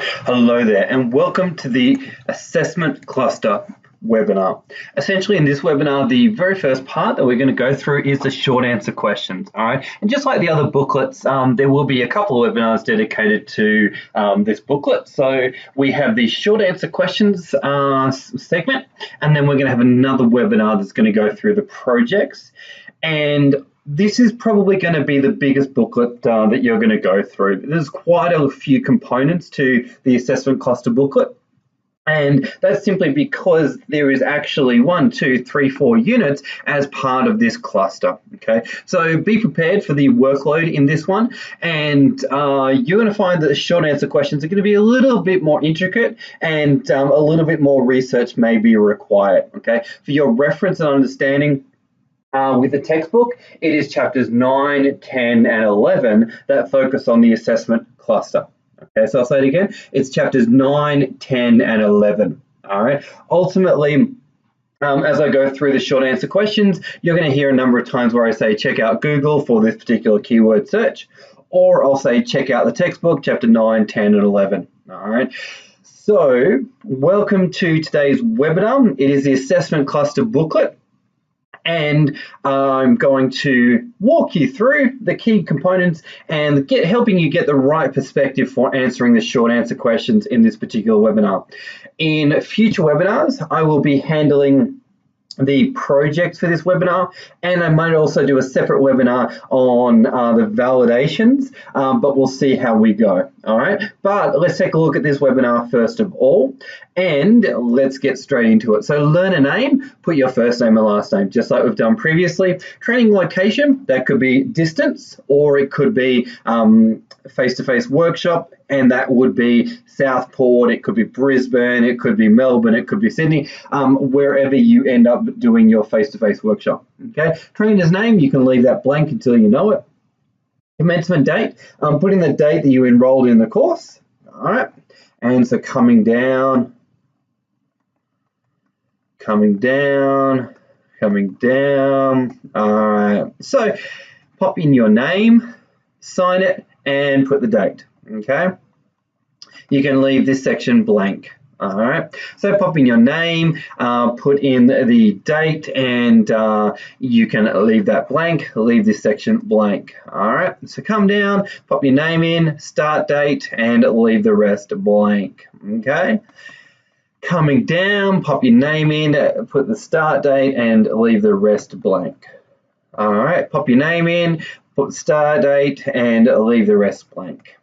Hello there and welcome to the Assessment Cluster webinar. Essentially in this webinar, the very first part that we're going to go through is the short answer questions. All right, and just like the other booklets, there will be a couple of webinars dedicated to this booklet. So we have the short answer questions segment, and then we're going to have another webinar that's going to go through the projects. And this is probably going to be the biggest booklet that you're going to go through. There's quite a few components to the assessment cluster booklet. And that's simply because there is actually 1, 2, 3, 4 units as part of this cluster. Okay, so be prepared for the workload in this one, and you're going to find that the short answer questions are going to be a little bit more intricate, and a little bit more research may be required. Okay, for your reference and understanding, with the textbook, it is chapters 9, 10, and 11 that focus on the assessment cluster. Okay, so I'll say it again. It's chapters 9, 10, and 11. All right. Ultimately, as I go through the short answer questions, you're going to hear a number of times where I say check out Google for this particular keyword search, or I'll say check out the textbook, chapter 9, 10, and 11. All right. So welcome to today's webinar. It is the assessment cluster booklet. And I'm going to walk you through the key components and helping you get the right perspective for answering the short answer questions in this particular webinar. In future webinars, I will be handling the projects for this webinar, and I might also do a separate webinar on the validations, but we'll see how we go. All right, but let's take a look at this webinar first of all, and let's get straight into it. So learn a name, put your first name and last name, just like we've done previously. Training location, that could be distance, or it could be face-to-face workshop, and that would be Southport, it could be Brisbane, it could be Melbourne, it could be Sydney, wherever you end up doing your face-to-face workshop. Okay, trainer's name, you can leave that blank until you know it. Commencement date, put in the date that you enrolled in the course. All right, and so coming down, all right, so pop in your name, sign it, and put the date. Okay, you can leave this section blank. All right, so pop in your name, put in the date, and you can leave that blank, leave this section blank. All right, so come down, pop your name in, start date, and leave the rest blank. Okay, coming down, pop your name in, put the start date, and leave the rest blank. All right, pop your name in, put the start date, and leave the rest blank.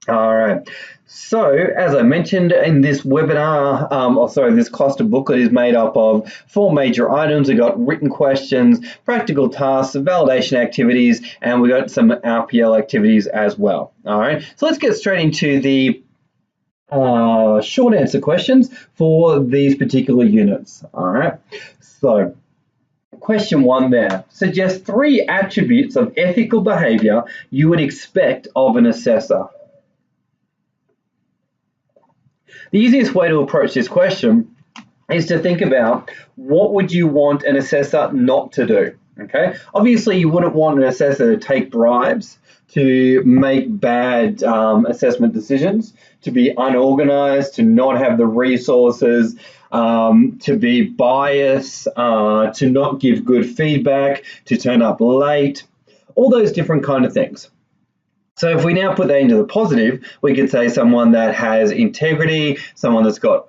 All right, so as I mentioned in this webinar, this cluster booklet is made up of 4 major items. We've got written questions, practical tasks, validation activities, and we've got some RPL activities as well. All right, so let's get straight into the short answer questions for these particular units. All right, so question 1 there, suggest 3 attributes of ethical behavior you would expect of an assessor. The easiest way to approach this question is to think about what would you want an assessor not to do. Okay, obviously you wouldn't want an assessor to take bribes, to make bad assessment decisions, to be unorganized, to not have the resources, to be biased, to not give good feedback, to turn up late, all those different kind of things. So if we now put that into the positive, we could say someone that has integrity, someone that's got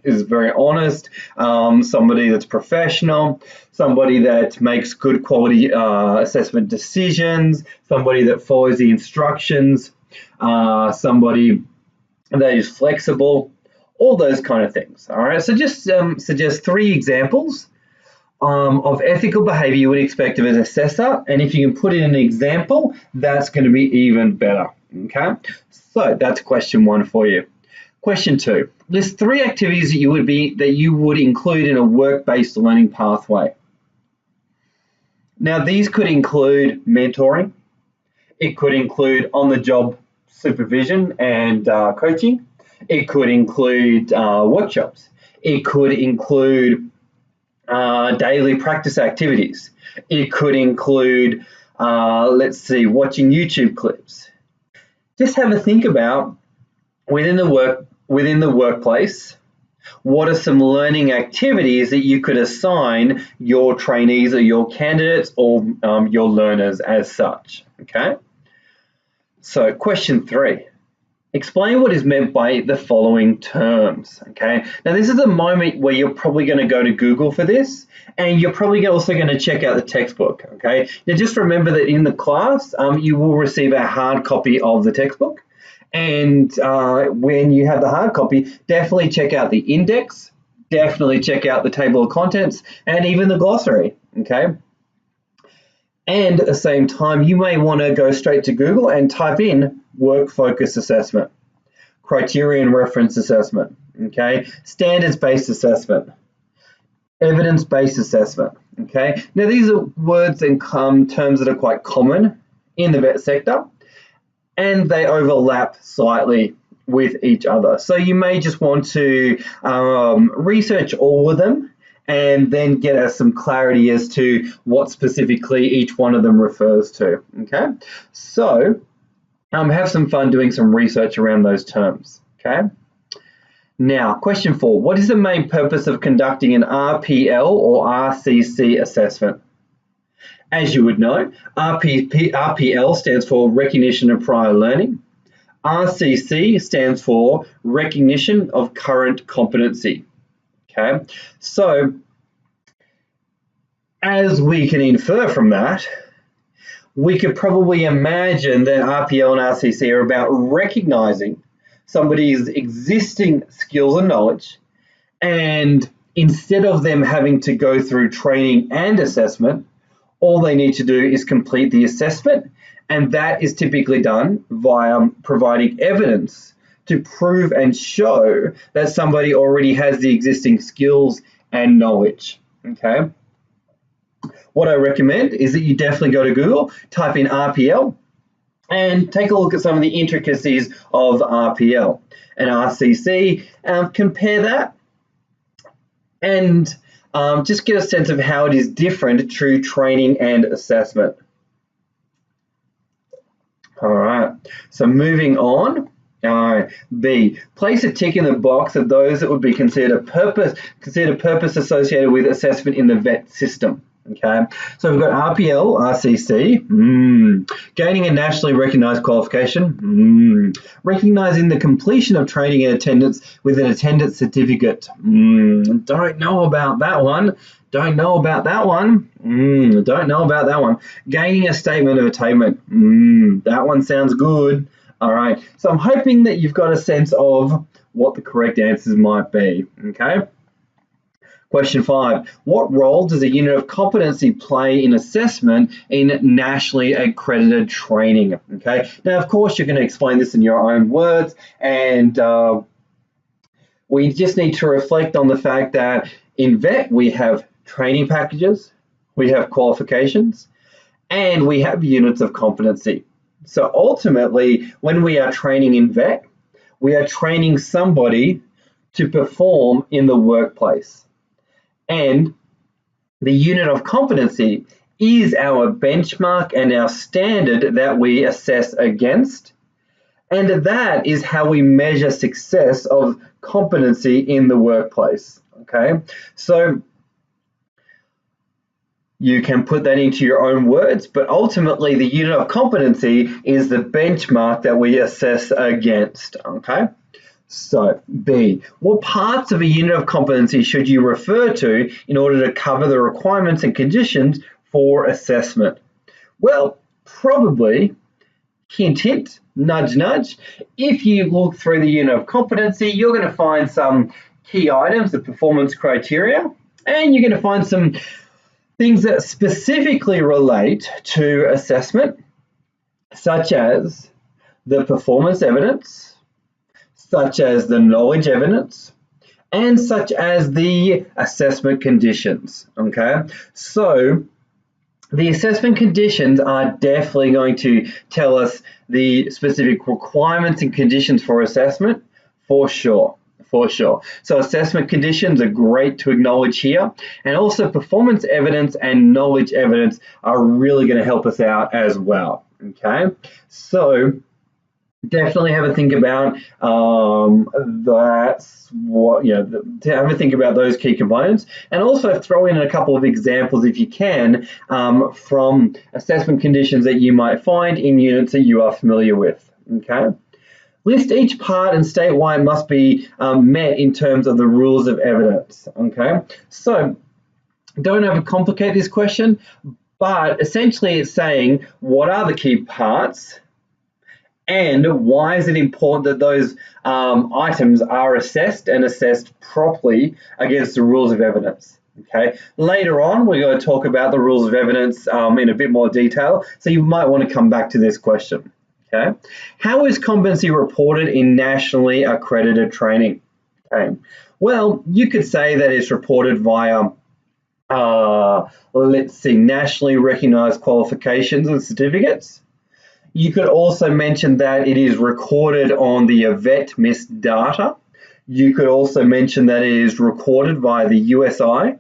is very honest, somebody that's professional, somebody that makes good quality assessment decisions, somebody that follows the instructions, somebody that is flexible, all those kind of things. All right, so just suggest 3 examples of ethical behavior you would expect of an assessor, and if you can put in an example, that's going to be even better. Okay, so that's question 1 for you. Question 2, list 3 activities that you would include in a work-based learning pathway. Now these could include mentoring, it could include on-the-job supervision and coaching, it could include workshops, it could include daily practice activities. It could include, watching YouTube clips. Just have a think about within the workplace, what are some learning activities that you could assign your trainees or your candidates or your learners as such? Okay. So question 3. Explain what is meant by the following terms. Okay. Now this is a moment where you're probably going to go to Google for this, and you're probably also going to check out the textbook. Okay. Now just remember that in the class, you will receive a hard copy of the textbook. And when you have the hard copy, definitely check out the index, definitely check out the table of contents, and even the glossary. Okay. And at the same time, you may want to go straight to Google and type in work focus assessment, criterion reference assessment, okay, standards-based assessment, evidence-based assessment, okay. Now these are words and terms that are quite common in the vet sector, and they overlap slightly with each other. So you may just want to research all of them and then get us some clarity as to what specifically each one of them refers to, okay? So have some fun doing some research around those terms, okay? Now, question 4, what is the main purpose of conducting an RPL or RCC assessment? As you would know, RPL stands for Recognition of Prior Learning. RCC stands for Recognition of Current Competency. Okay, so as we can infer from that, we could probably imagine that RPL and RCC are about recognizing somebody's existing skills and knowledge, and instead of them having to go through training and assessment, all they need to do is complete the assessment, and that is typically done via providing evidence to prove and show that somebody already has the existing skills and knowledge, okay? What I recommend is that you definitely go to Google, type in RPL, and take a look at some of the intricacies of RPL and RCC, compare that, and just get a sense of how it is different through training and assessment. All right, so moving on. B, place a tick in the box of those that would be considered purpose associated with assessment in the vet system. Okay, so we've got RPL, RCC, gaining a nationally recognized qualification, recognizing the completion of training and attendance with an attendance certificate. Don't know about that one. Don't know about that one. Don't know about that one. Gaining a statement of attainment. That one sounds good. All right, so I'm hoping that you've got a sense of what the correct answers might be, okay? Question 5, what role does a unit of competency play in assessment in nationally accredited training? Okay, now of course you're going to explain this in your own words, and we just need to reflect on the fact that in vet we have training packages, we have qualifications, and we have units of competency. So ultimately, when we are training in vet, we are training somebody to perform in the workplace. And the unit of competency is our benchmark and our standard that we assess against. And that is how we measure success of competency in the workplace. Okay, so you can put that into your own words, but ultimately the unit of competency is the benchmark that we assess against, okay? So, B, what parts of a unit of competency should you refer to in order to cover the requirements and conditions for assessment? Well, probably, hint, hint, nudge, nudge. If you look through the unit of competency, you're going to find some key items, the performance criteria, and you're going to find some things that specifically relate to assessment, such as the performance evidence, such as the knowledge evidence, and such as the assessment conditions, okay? So the assessment conditions are definitely going to tell us the specific requirements and conditions for assessment, for sure. For sure. So assessment conditions are great to acknowledge here, and also performance evidence and knowledge evidence are really going to help us out as well. Okay, so definitely have a think about that's what to have a think about those key components, and also throw in a couple of examples if you can from assessment conditions that you might find in units that you are familiar with. Okay, list each part and state why it must be met in terms of the rules of evidence. Okay, so don't overcomplicate this question, but essentially it's saying what are the key parts and why is it important that those items are assessed and assessed properly against the rules of evidence. Okay. Later on, we're going to talk about the rules of evidence in a bit more detail, so you might want to come back to this question. Okay. How is competency reported in nationally accredited training? Okay. Well, you could say that it's reported via let's see, nationally recognized qualifications and certificates. You could also mention that it is recorded on the VET-MIS data. You could also mention that it is recorded via the USI.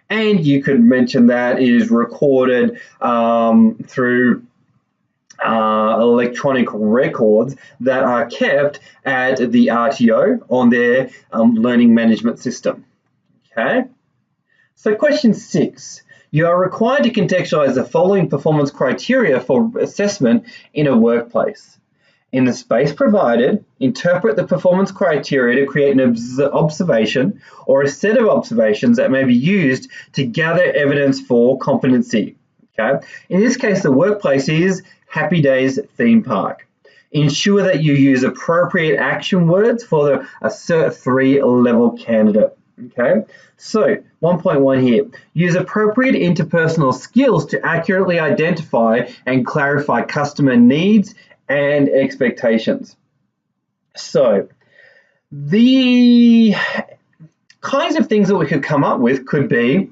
And you could mention that it is recorded through electronic records that are kept at the RTO on their learning management system. Okay. So question 6. You are required to contextualize the following performance criteria for assessment in a workplace. In the space provided, interpret the performance criteria to create an observation or a set of observations that may be used to gather evidence for competency. Okay? In this case, the workplace is Happy Days theme park. Ensure that you use appropriate action words for a Cert 3 level candidate. Okay, so 1.1 here. Use appropriate interpersonal skills to accurately identify and clarify customer needs and expectations. So the kinds of things that we could come up with could be,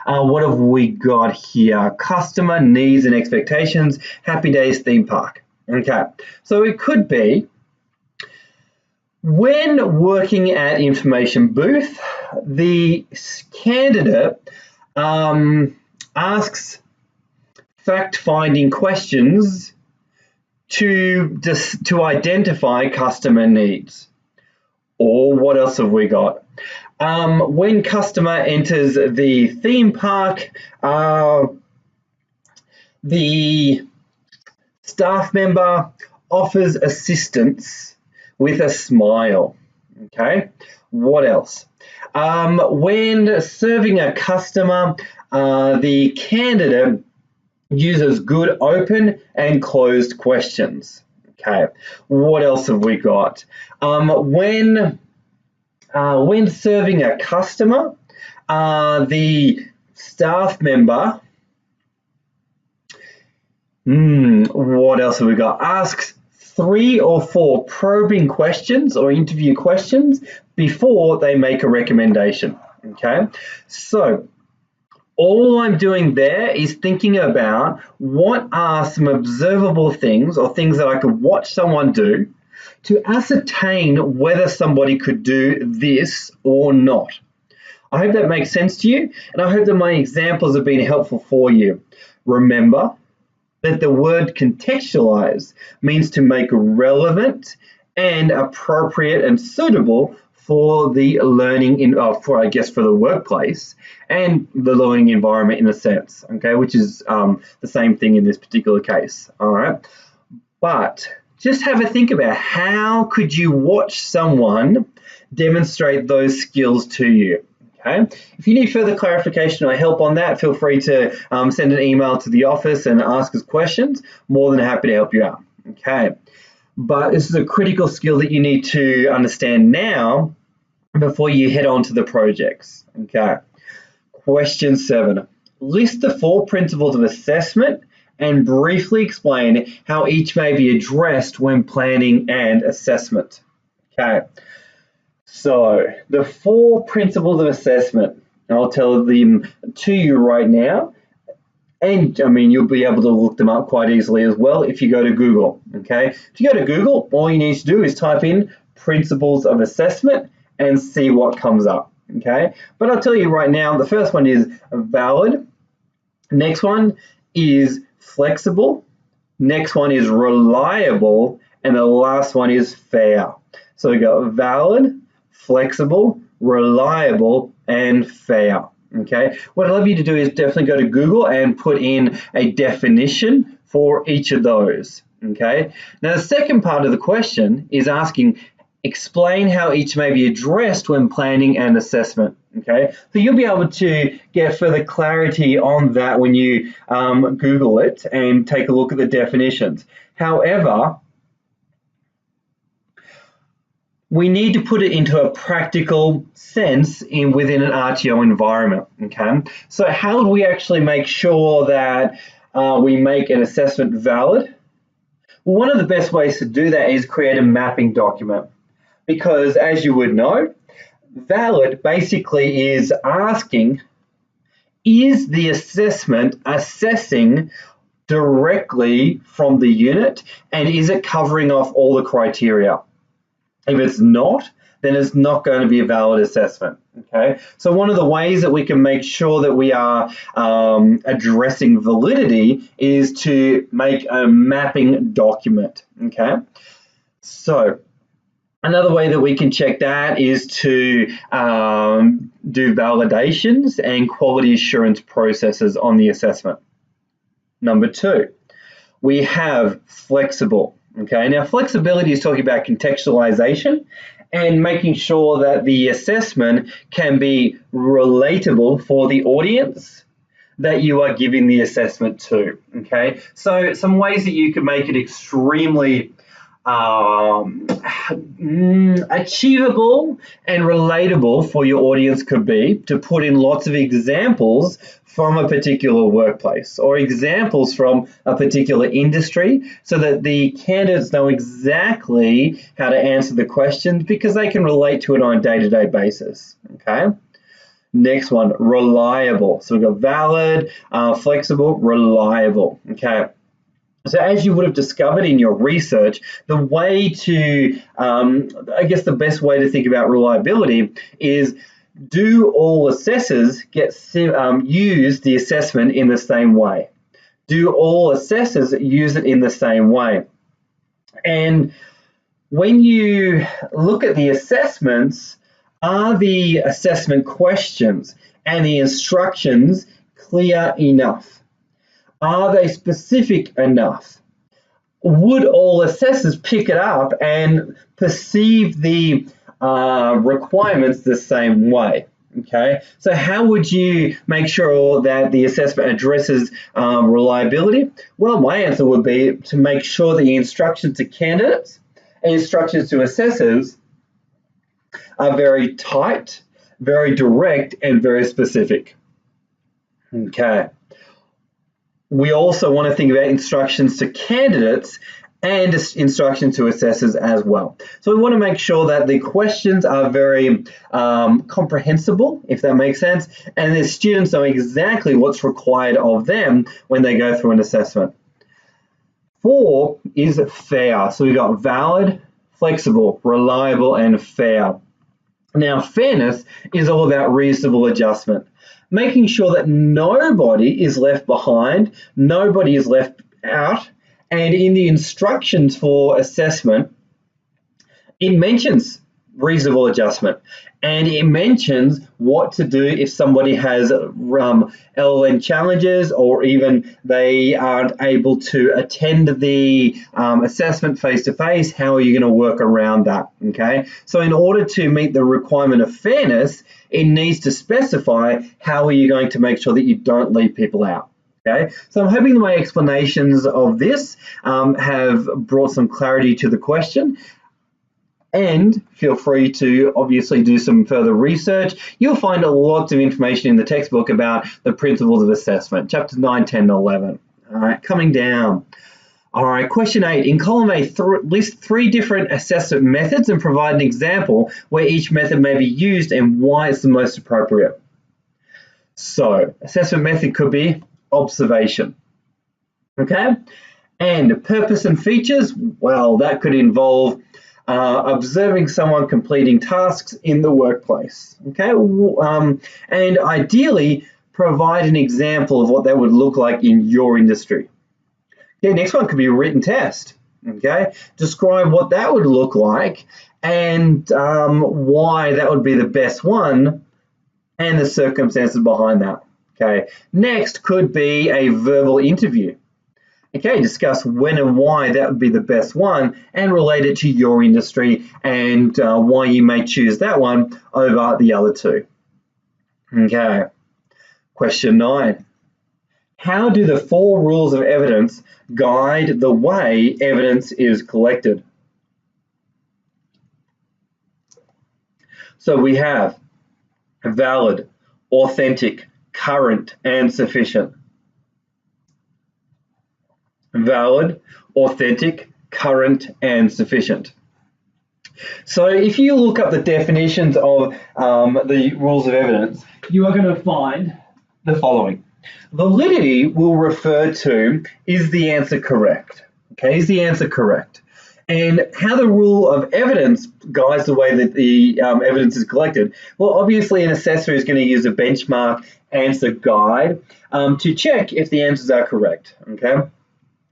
what have we got here? Customer needs and expectations, Happy Days theme park. Okay, so it could be, when working at information booth, the candidate asks fact-finding questions to identify customer needs. Or what else have we got? When customer enters the theme park, the staff member offers assistance with a smile. Okay, what else? When serving a customer, the candidate uses good open and closed questions. Okay, what else have we got? When serving a customer, the staff member, what else have we got? Asks 3 or 4 probing questions or interview questions before they make a recommendation. Okay, so all I'm doing there is thinking about what are some observable things or things that I could watch someone do to ascertain whether somebody could do this or not. I hope that makes sense to you, and I hope that my examples have been helpful for you. Remember that the word contextualize means to make relevant and appropriate and suitable for the learning for the workplace and the learning environment in a sense, okay, which is the same thing in this particular case. All right, but just have a think about how could you watch someone demonstrate those skills to you. Okay. If you need further clarification or help on that, feel free to send an email to the office and ask us questions. More than happy to help you out. Okay. But this is a critical skill that you need to understand now before you head on to the projects. Okay. Question 7. List the 4 principles of assessment and briefly explain how each may be addressed when planning and assessment. Okay. So the 4 principles of assessment, and I'll tell them to you right now, and I mean you'll be able to look them up quite easily as well if you go to Google. Okay, if you go to Google, all you need to do is type in principles of assessment and see what comes up. Okay, but I'll tell you right now, the first one is valid, next one is flexible, next one is reliable, And the last one is fair. So we got valid, flexible, reliable, and fair. Okay, what I'd love you to do is definitely go to Google and put in a definition for each of those. Okay, now the second part of the question is asking, explain how each may be addressed when planning an assessment. Okay, so you'll be able to get further clarity on that when you Google it and take a look at the definitions. However, we need to put it into a practical sense within an RTO environment. Okay, so how do we actually make sure that we make an assessment valid? Well, one of the best ways to do that is create a mapping document, because as you would know, valid basically is asking, is the assessment assessing directly from the unit, and is it covering off all the criteria? If it's not, then it's not going to be a valid assessment. Okay, so one of the ways that we can make sure that we are addressing validity is to make a mapping document. Okay, so another way that we can check that is to do validations and quality assurance processes on the assessment. Number two, we have flexible. Okay, now flexibility is talking about contextualization and making sure that the assessment can be relatable for the audience that you are giving the assessment to. Okay, so some ways that you can make it extremely achievable and relatable for your audience could be to put in lots of examples from a particular workplace or examples from a particular industry, so that the candidates know exactly how to answer the questions because they can relate to it on a day-to-day basis. Okay, next one, reliable. So we've got valid, flexible, reliable. Okay, so as you would have discovered in your research, the way to, I guess the best way to think about reliability is, do all assessors use the assessment in the same way? Do all assessors use it in the same way? And when you look at the assessments, are the assessment questions and the instructions clear enough? Are they specific enough? Would all assessors pick it up and perceive the requirements the same way? Okay, so how would you make sure that the assessment addresses reliability? Well, my answer would be to make sure that the instructions to candidates and instructions to assessors are very tight, very direct, and very specific. Okay. We also want to think about instructions to candidates and instructions to assessors as well. So we want to make sure that the questions are very comprehensible, if that makes sense, and the students know exactly what's required of them when they go through an assessment. 4 is fair. So we've got valid, flexible, reliable, and fair. Now, fairness is all about reasonable adjustment, making sure that nobody is left behind, nobody is left out, and in the instructions for assessment, it mentions reasonable adjustment, and it mentions what to do if somebody has LLM challenges, or even they aren't able to attend the assessment face-to-face. How are you going to work around that? Okay, so in order to meet the requirement of fairness, it needs to specify how are you going to make sure that you don't leave people out. Okay, so I'm hoping that my explanations of this have brought some clarity to the question. And feel free to obviously do some further research. You'll find lots of information in the textbook about the principles of assessment, chapters 9, 10, and 11. All right, coming down. All right, question 8. In column A, list 3 different assessment methods and provide an example where each method may be used and why it's the most appropriate. So, assessment method could be observation. Okay, and purpose and features, well, that could involve observing someone completing tasks in the workplace. Okay, and ideally provide an example of what that would look like in your industry. Okay, next one could be a written test. Okay, describe what that would look like and why that would be the best one and the circumstances behind that. Okay, next could be a verbal interview. Okay, discuss when and why that would be the best one and relate it to your industry and why you may choose that one over the other two. Okay, question 9. How do the 4 rules of evidence guide the way evidence is collected? So we have valid, authentic, current, and sufficient. Valid, authentic, current, and sufficient. So if you look up the definitions of the rules of evidence, you are going to find the following. Validity will refer to, is the answer correct? Okay, is the answer correct? And how the rule of evidence guides the way that the evidence is collected. Well, obviously an assessor is going to use a benchmark answer guide to check if the answers are correct, okay?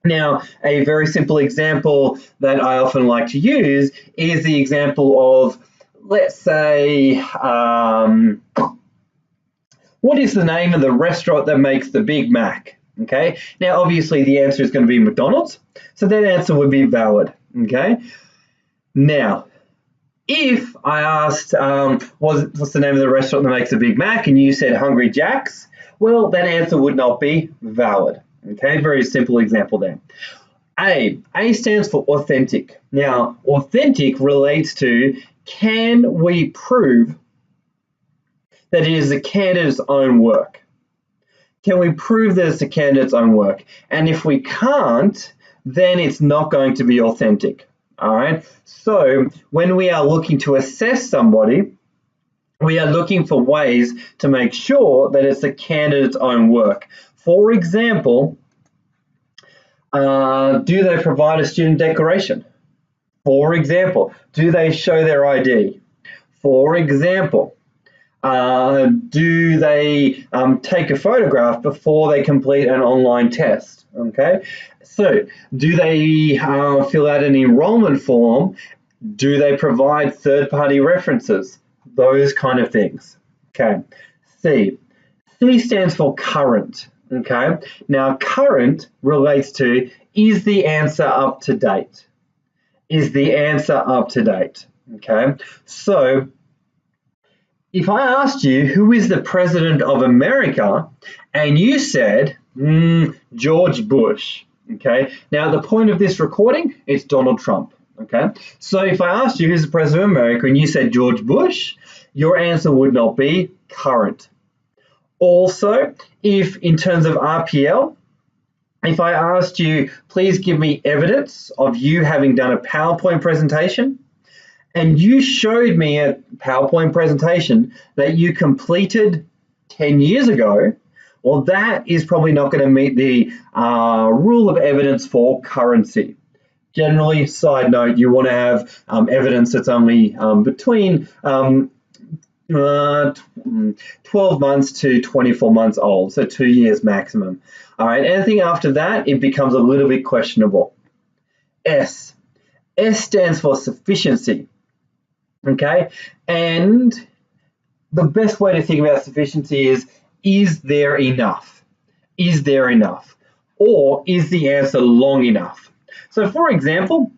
Now, a very simple example that I often like to use is the example of, let's say, what is the name of the restaurant that makes the Big Mac? Okay, now obviously the answer is going to be McDonald's, so that answer would be valid. Okay, now if I asked what's the name of the restaurant that makes the Big Mac and you said Hungry Jack's, well, that answer would not be valid. Okay, very simple example there. A stands for authentic. Now, authentic relates to, can we prove that it is the candidate's own work? Can we prove that it's the candidate's own work? And if we can't, then it's not going to be authentic. All right. So when we are looking to assess somebody, we are looking for ways to make sure that it's the candidate's own work. For example, do they provide a student declaration? For example, do they show their ID? For example, do they take a photograph before they complete an online test? Okay, so do they fill out an enrollment form? Do they provide third-party references? Those kind of things. Okay, C stands for current. Okay, now current relates to, is the answer up to date? Is the answer up to date? Okay, so if I asked you who is the president of America and you said George Bush, okay, now the point of this recording is Donald Trump. Okay, so if I asked you who's the president of America and you said George Bush, your answer would not be current. Also, if in terms of RPL, if I asked you, please give me evidence of you having done a PowerPoint presentation, and you showed me a PowerPoint presentation that you completed 10 years ago, well, that is probably not going to meet the rule of evidence for currency. Generally, side note, you want to have evidence that's only between 12 months to 24 months old, so 2 years maximum. All right, anything after that, it becomes a little bit questionable. S stands for sufficiency. Okay, and the best way to think about sufficiency is there enough? Is there enough? Or is the answer long enough? So for example,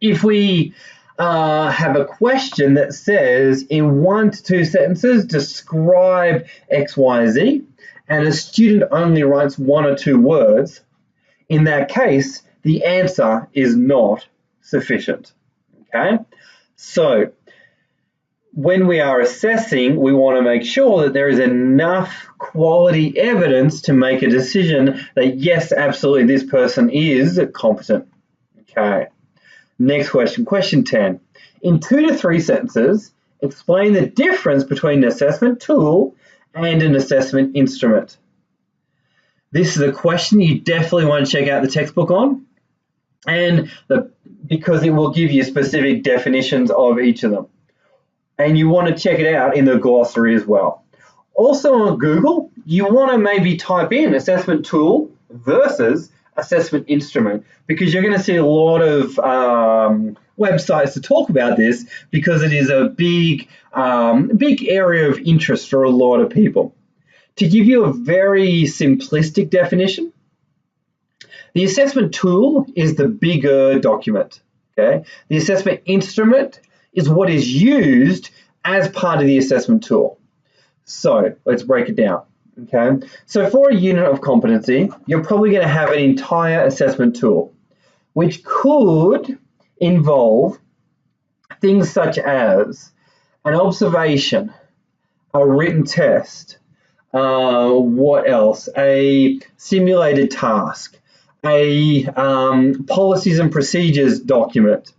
if we have a question that says in 1 to 2 sentences, describe X, Y, Z, and a student only writes 1 or 2 words, in that case, the answer is not sufficient. Okay, so when we are assessing, we want to make sure that there is enough quality evidence to make a decision that yes, absolutely, this person is competent. Okay. Next question, question 10. In 2 to 3 sentences, explain the difference between an assessment tool and an assessment instrument. This is a question you definitely want to check out the textbook on, and because it will give you specific definitions of each of them. And you want to check it out in the glossary as well. Also on Google, you want to maybe type in assessment tool versus assessment instrument, because you're going to see a lot of websites to talk about this, because it is a big area of interest for a lot of people. To give you a very simplistic definition, the assessment tool is the bigger document. Okay, the assessment instrument is what is used as part of the assessment tool. So let's break it down. Okay, so for a unit of competency, you're probably going to have an entire assessment tool, which could involve things such as an observation, a written test, what else? A simulated task, a policies and procedures document,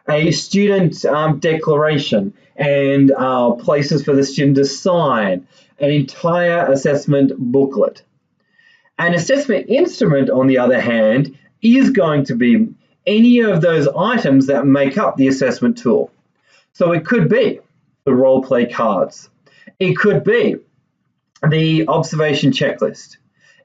a student declaration and places for the student to sign, an entire assessment booklet. An assessment instrument, on the other hand, is going to be any of those items that make up the assessment tool. So it could be the role play cards. It could be the observation checklist.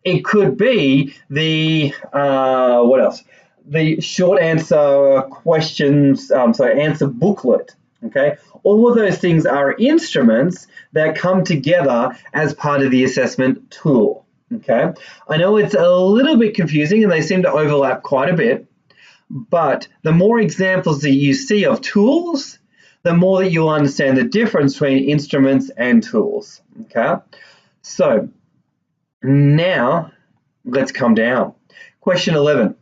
It could be the, what else? The short answer questions, answer booklet, okay? All of those things are instruments that come together as part of the assessment tool, okay? I know it's a little bit confusing and they seem to overlap quite a bit, but the more examples that you see of tools, the more that you'll understand the difference between instruments and tools, okay? So now let's come down. Question 11.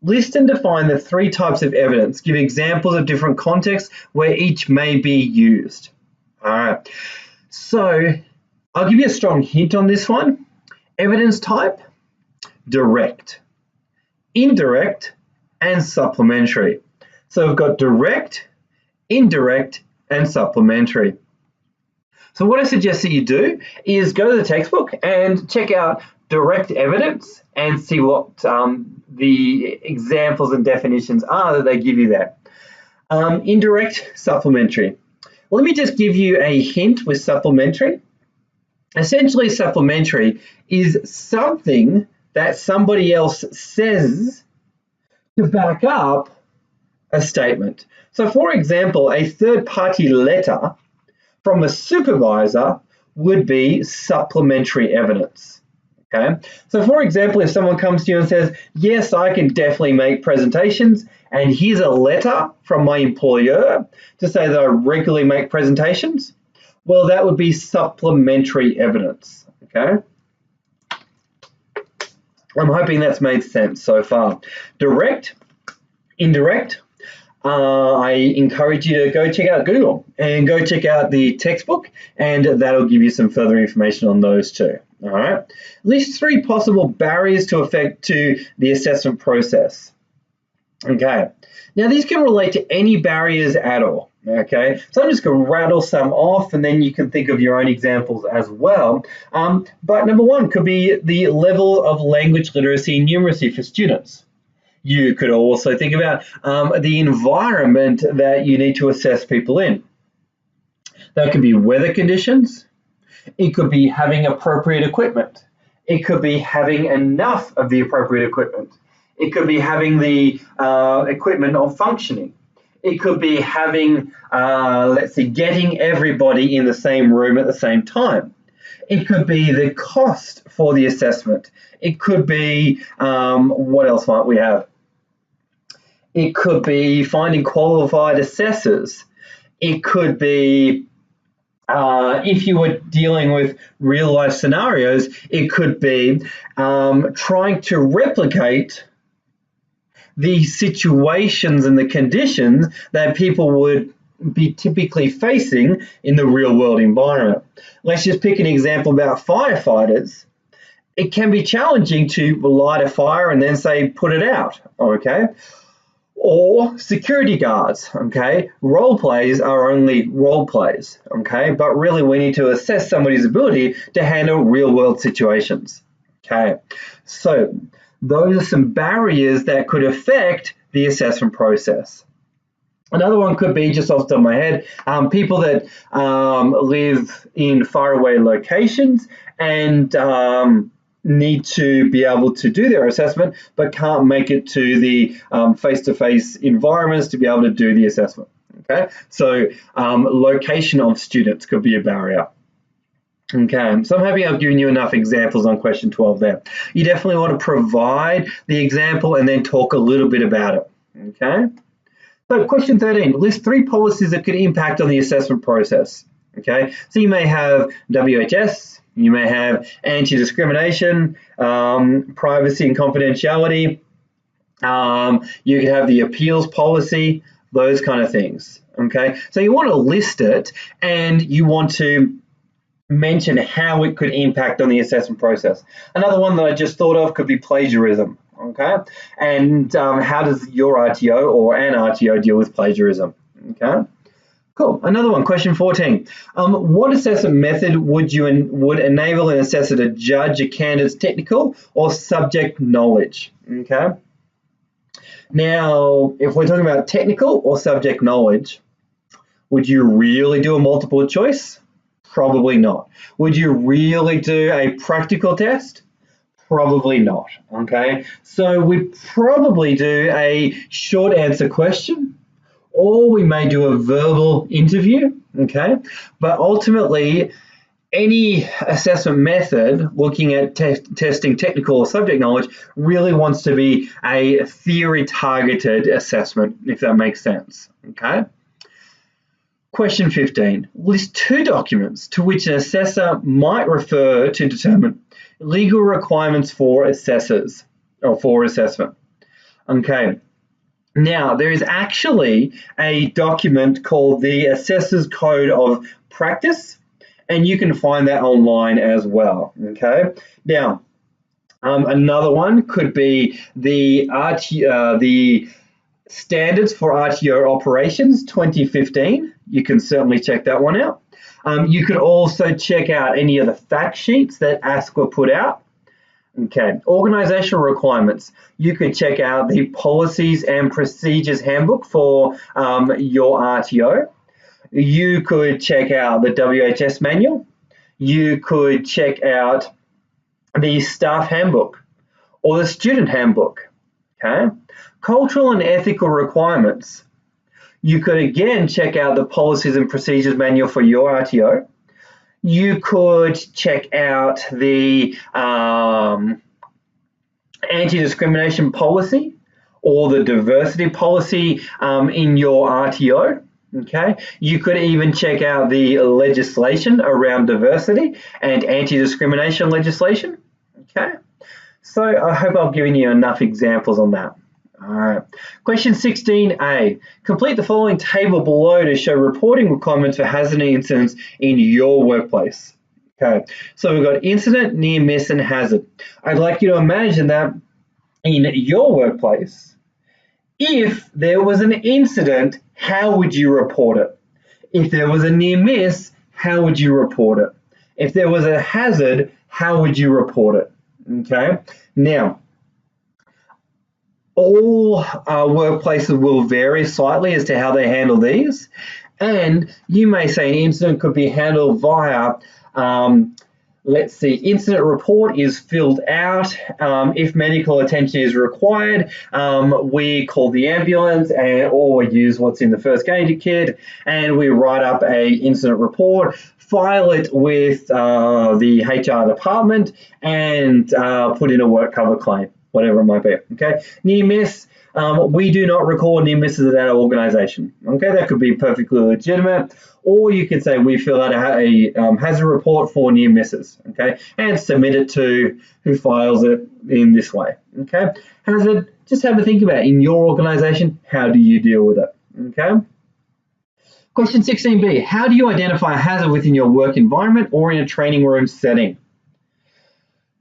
List and define the 3 types of evidence. Give examples of different contexts where each may be used. All right. So I'll give you a strong hint on this one. Evidence type, direct, indirect, and supplementary. So we've got direct, indirect, and supplementary. So what I suggest that you do is go to the textbook and check out direct evidence and see what the examples and definitions are that they give you there. Indirect, supplementary. Let me just give you a hint with supplementary. Essentially, supplementary is something that somebody else says to back up a statement. So for example, a third-party letter from a supervisor would be supplementary evidence. Okay, so for example, if someone comes to you and says, yes, I can definitely make presentations, and here's a letter from my employer to say that I regularly make presentations, well, that would be supplementary evidence. Okay, I'm hoping that's made sense so far. Direct, indirect. I encourage you to go check out Google and go check out the textbook, and that'll give you some further information on those too. All right. List 3 possible barriers to the assessment process. Okay. Now these can relate to any barriers at all. Okay. So I'm just going to rattle some off, and then you can think of your own examples as well. But number 1 could be the level of language literacy and numeracy for students. You could also think about the environment that you need to assess people in. That could be weather conditions. It could be having appropriate equipment. It could be having enough of the appropriate equipment. It could be having the equipment not functioning. It could be having, let's see, getting everybody in the same room at the same time. It could be the cost for the assessment. It could be, what else might we have? It could be finding qualified assessors. It could be, if you were dealing with real life scenarios, it could be trying to replicate the situations and the conditions that people would be typically facing in the real world environment. Let's just pick an example about firefighters. It can be challenging to light a fire and then say, put it out, okay? Or security guards, okay? Role plays are only role plays, okay? But really we need to assess somebody's ability to handle real world situations, okay? So those are some barriers that could affect the assessment process. Another one could be, just off the top of my head, people that live in faraway locations and need to be able to do their assessment but can't make it to the face-to-face environments to be able to do the assessment. Okay, so location of students could be a barrier. Okay, so I'm hoping I've given you enough examples on question 12 there. You definitely want to provide the example and then talk a little bit about it. Okay, so question 13, list 3 policies that could impact on the assessment process. Okay, so you may have WHS, you may have anti-discrimination, privacy and confidentiality, you could have the appeals policy, those kind of things. Okay, so you want to list it and you want to mention how it could impact on the assessment process. Another one that I just thought of could be plagiarism. Okay, and how does your RTO or an RTO deal with plagiarism? Okay, cool. Another one, question 14. What assessment method would enable an assessor to judge a candidate's technical or subject knowledge? Okay. Now, if we're talking about technical or subject knowledge, would you really do a multiple choice? Probably not. Would you really do a practical test? Probably not. Okay, so we probably do a short answer question, or we may do a verbal interview. Okay, but ultimately, any assessment method looking at testing technical or subject knowledge really wants to be a theory targeted assessment, if that makes sense. Okay. Question 15, list 2 documents to which an assessor might refer to determine legal requirements for assessors or for assessment. Okay, now there is actually a document called the Assessor's Code of Practice, and you can find that online as well. Okay, now another one could be the Standards for RTO Operations 2015. You can certainly check that one out. You could also check out any of the fact sheets that ASCWA put out. Okay, organizational requirements. You could check out the Policies and Procedures Handbook for your RTO. You could check out the WHS manual. You could check out the staff handbook or the student handbook. Okay. Cultural and ethical requirements. You could again check out the Policies and Procedures Manual for your RTO. You could check out the anti-discrimination policy or the diversity policy in your RTO. Okay. You could even check out the legislation around diversity and anti-discrimination legislation. Okay. So I hope I've given you enough examples on that. All right. Question 16A. Complete the following table below to show reporting requirements for hazard incidents in your workplace. Okay. So we've got incident, near miss, and hazard. I'd like you to imagine that in your workplace, if there was an incident, how would you report it? If there was a near miss, how would you report it? If there was a hazard, how would you report it? Okay. Now, all workplaces will vary slightly as to how they handle these, and you may say an incident could be handled via, let's see, incident report is filled out. If medical attention is required, we call the ambulance or we use what's in the first aid kit, and we write up a incident report, file it with the HR department, and put in a work cover claim, whatever it might be. Okay, near miss, we do not record near misses at our organization. Okay, that could be perfectly legitimate, or you could say we fill out a hazard report for near misses. Okay, and submit it to who files it in this way. Okay, hazard, just have a think about it. In your organization, how do you deal with it? Okay. Question 16B, how do you identify a hazard within your work environment or in a training room setting?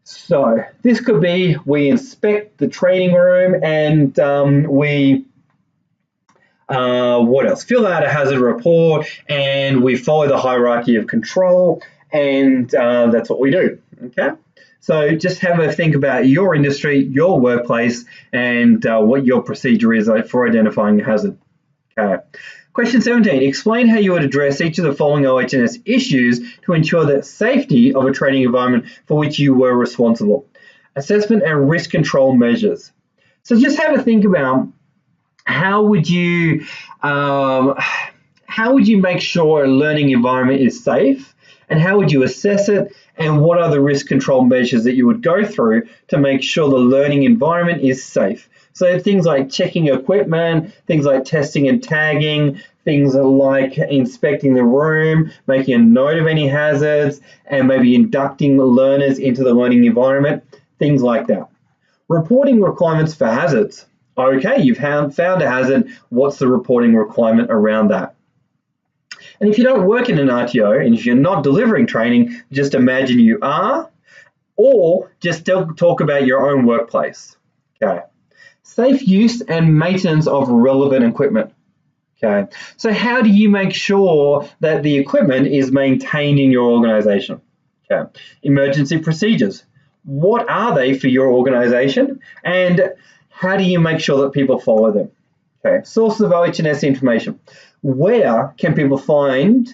So this could be we inspect the training room and we what else? Fill out a hazard report and we follow the hierarchy of control, and that's what we do. Okay. So just have a think about your industry, your workplace, and what your procedure is for identifying a hazard. Okay. Question 17, explain how you would address each of the following OH&S issues to ensure that safety of a training environment for which you were responsible. assessment and risk control measures. So just have a think about how would you make sure a learning environment is safe, and how would you assess it, and what are the risk control measures that you would go through to make sure the learning environment is safe. So things like checking equipment, things like testing and tagging, things like inspecting the room, making a note of any hazards, and maybe inducting learners into the learning environment, things like that. Reporting requirements for hazards. Okay, you've found a hazard. What's the reporting requirement around that? And if you don't work in an RTO and if you're not delivering training, just imagine you are, or just talk about your own workplace. Okay. Safe use and maintenance of relevant equipment. Okay. So how do you make sure that the equipment is maintained in your organization? Okay. Emergency procedures. What are they for your organization, and how do you make sure that people follow them? Okay. Sources of OH&S information. Where can people find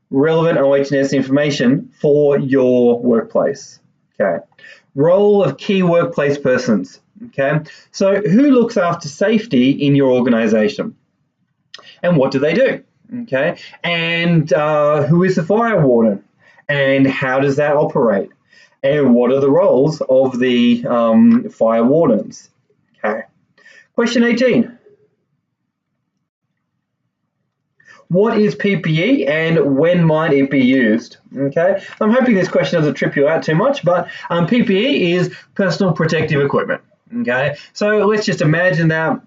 relevant OH&S information for your workplace? Okay. Role of key workplace persons. Okay. So who looks after safety in your organization? And what do they do? Okay. And who is the fire warden? And how does that operate? And what are the roles of the fire wardens? Okay. Question 18. What is PPE and when might it be used? Okay, I'm hoping this question doesn't trip you out too much, but PPE is personal protective equipment. Okay, so let's just imagine that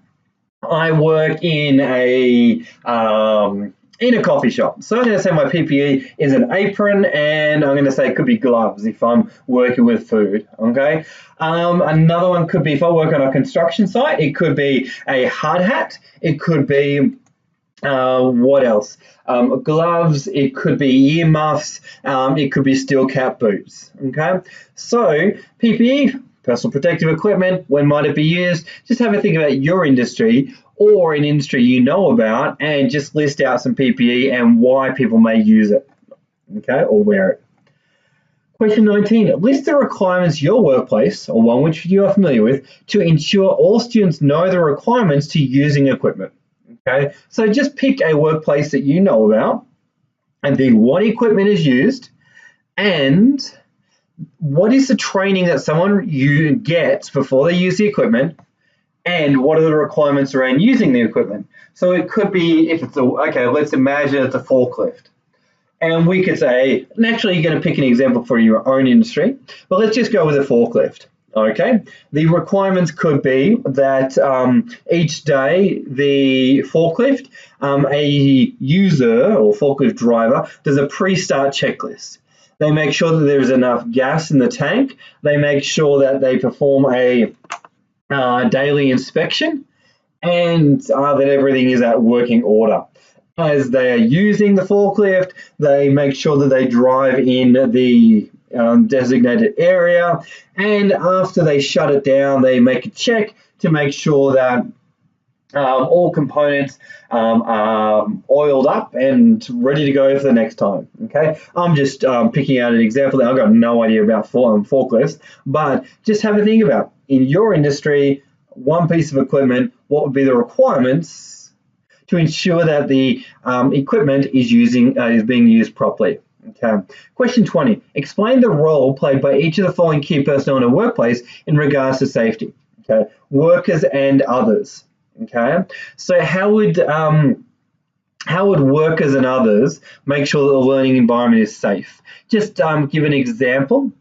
I work in a coffee shop. So I'm going to say my PPE is an apron, and I'm going to say it could be gloves if I'm working with food. Okay, another one could be if I work on a construction site, it could be a hard hat. It could be what else? Gloves, it could be earmuffs, it could be steel cap boots. Okay, so PPE, personal protective equipment, when might it be used? Just have a think about your industry or an industry you know about, and just list out some PPE and why people may use it, okay, or wear it. Question 19, list the requirements your workplace, or one which you are familiar with, to ensure all students know the requirements to using equipment. Okay, so just pick a workplace that you know about, and then what equipment is used, and what is the training that someone gets before they use the equipment, and what are the requirements around using the equipment. So it could be, if it's okay, let's imagine it's a forklift. And we could say, naturally you're going to pick an example for your own industry, but let's just go with a forklift. Okay, the requirements could be that each day the forklift, a user or forklift driver does a pre-start checklist. They make sure that there's enough gas in the tank. They make sure that they perform a daily inspection, and that everything is at working order. As they are using the forklift, they make sure that they drive in the designated area, and after they shut it down, they make a check to make sure that all components are oiled up and ready to go for the next time. Okay, I'm just picking out an example that I've got no idea about forklifts, but just have a think about in your industry, one piece of equipment, what would be the requirements to ensure that the equipment is being used properly. Okay. Question 20. Explain the role played by each of the following key personnel in a workplace in regards to safety. Okay. Workers and others. Okay. So how would workers and others make sure that the learning environment is safe? Just give an example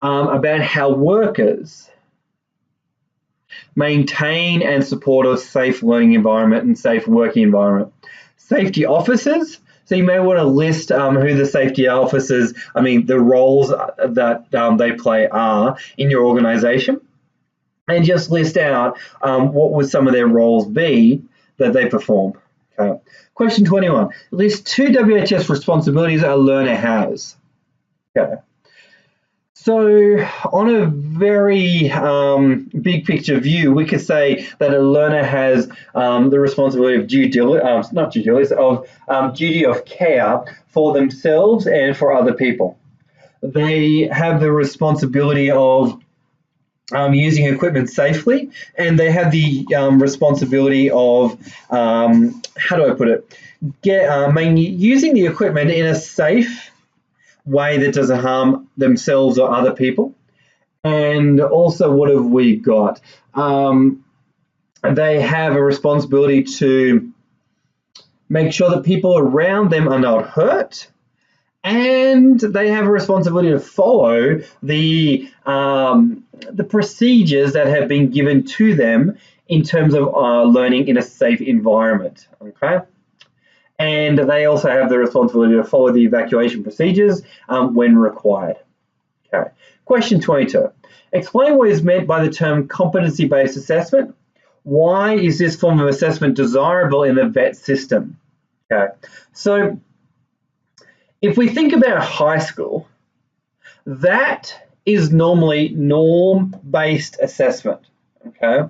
about how workers maintain and support a safe learning environment and safe working environment. Safety officers. So you may want to list who the safety officers, the roles that they play are in your organization, and just list out what would some of their roles be that they perform. Okay. Question 21. List 2 WHS responsibilities a learner has. Okay. So on a very big picture view, we could say that a learner has the responsibility of duty of care for themselves and for other people. They have the responsibility of using equipment safely, and they have the responsibility of, how do I put it, using the equipment in a safe way that doesn't harm themselves or other people. And also, what have we got? They have a responsibility to make sure that people around them are not hurt, and they have a responsibility to follow the procedures that have been given to them in terms of learning in a safe environment. Okay. And they also have the responsibility to follow the evacuation procedures when required. Okay. Question 22. Explain what is meant by the term competency-based assessment. Why is this form of assessment desirable in the VET system? Okay. So if we think about high school, that is normally norm-based assessment. Okay.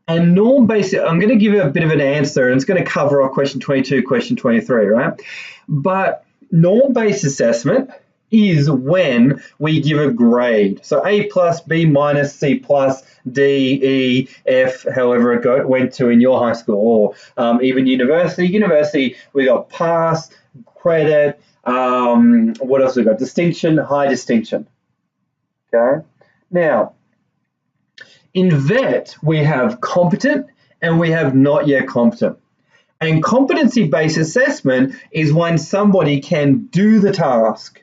And norm-based, I'm going to give you a bit of an answer, and it's going to cover off question 22, question 23, right? But norm-based assessment is when we give a grade. So A plus, B minus, C plus, D, E, F, however it went to in your high school, or even university. University, we got pass, credit, what else we got? Distinction, high distinction. Okay. Now, in VET, we have competent and we have not yet competent. And competency-based assessment is when somebody can do the task.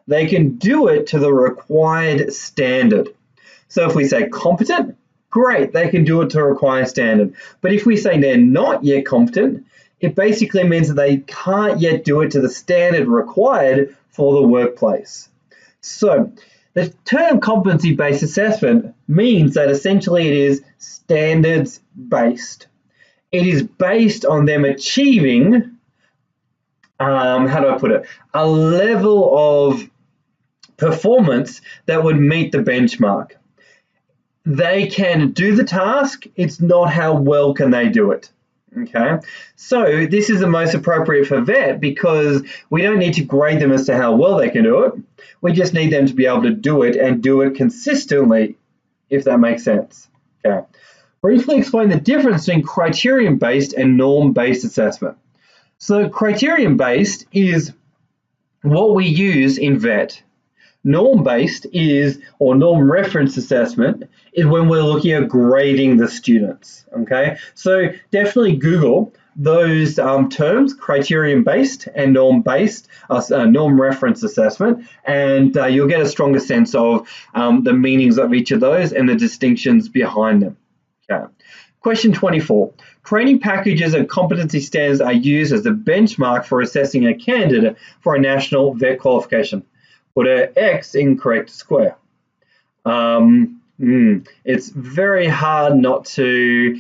They can do it to the required standard. So if we say competent, great, they can do it to a required standard. But if we say they're not yet competent, it basically means that they can't yet do it to the standard required for the workplace. So the term competency-based assessment means that essentially it is standards-based. It is based on them achieving, how do I put it, a level of performance that would meet the benchmark. They can do the task, it's not how well can they do it. Okay, so this is the most appropriate for VET because we don't need to grade them as to how well they can do it. We just need them to be able to do it and do it consistently, if that makes sense. Okay. Briefly explain the difference between criterion-based and norm-based assessment. So criterion-based is what we use in VET. Norm-based is, or norm reference assessment, is when we're looking at grading the students, okay? So definitely Google those terms, criterion-based and norm-based, norm reference assessment, and you'll get a stronger sense of the meanings of each of those and the distinctions behind them. Okay. Question 24. Training packages and competency standards are used as the benchmark for assessing a candidate for a national VET qualification. Put an X in correct square. It's very hard not to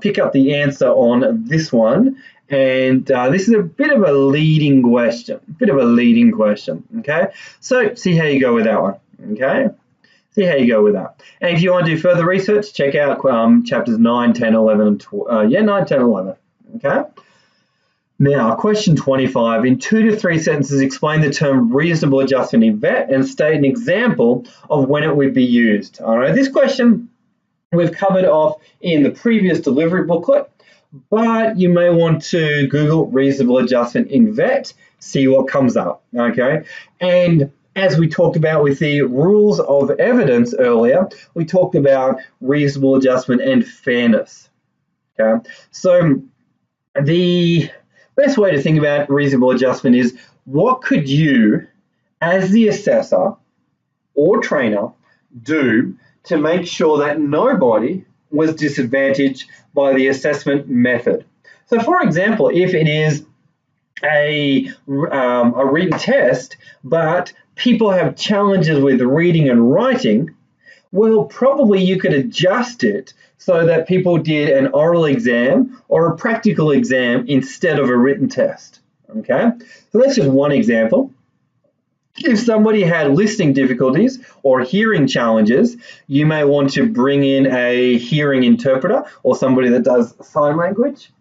pick up the answer on this one. And this is a bit of a leading question. Okay? So see how you go with that one. Okay? See how you go with that. And if you want to do further research, check out chapters 9, 10, 11, and 9, 10, 11. Okay? Now, question 25. In 2 to 3 sentences, explain the term reasonable adjustment in VET and state an example of when it would be used. All right, this question we've covered off in the previous delivery booklet, but you may want to Google reasonable adjustment in VET, see what comes up, okay? And as we talked about with the rules of evidence earlier, we talked about reasonable adjustment and fairness, okay? So the best way to think about reasonable adjustment is what could you, as the assessor or trainer, do to make sure that nobody was disadvantaged by the assessment method. So for example, if it is a written test, but people have challenges with reading and writing, well, probably you could adjust it so that people did an oral exam or a practical exam instead of a written test, okay? So that's just one example. If somebody had listening difficulties or hearing challenges, you may want to bring in a hearing interpreter or somebody that does sign language.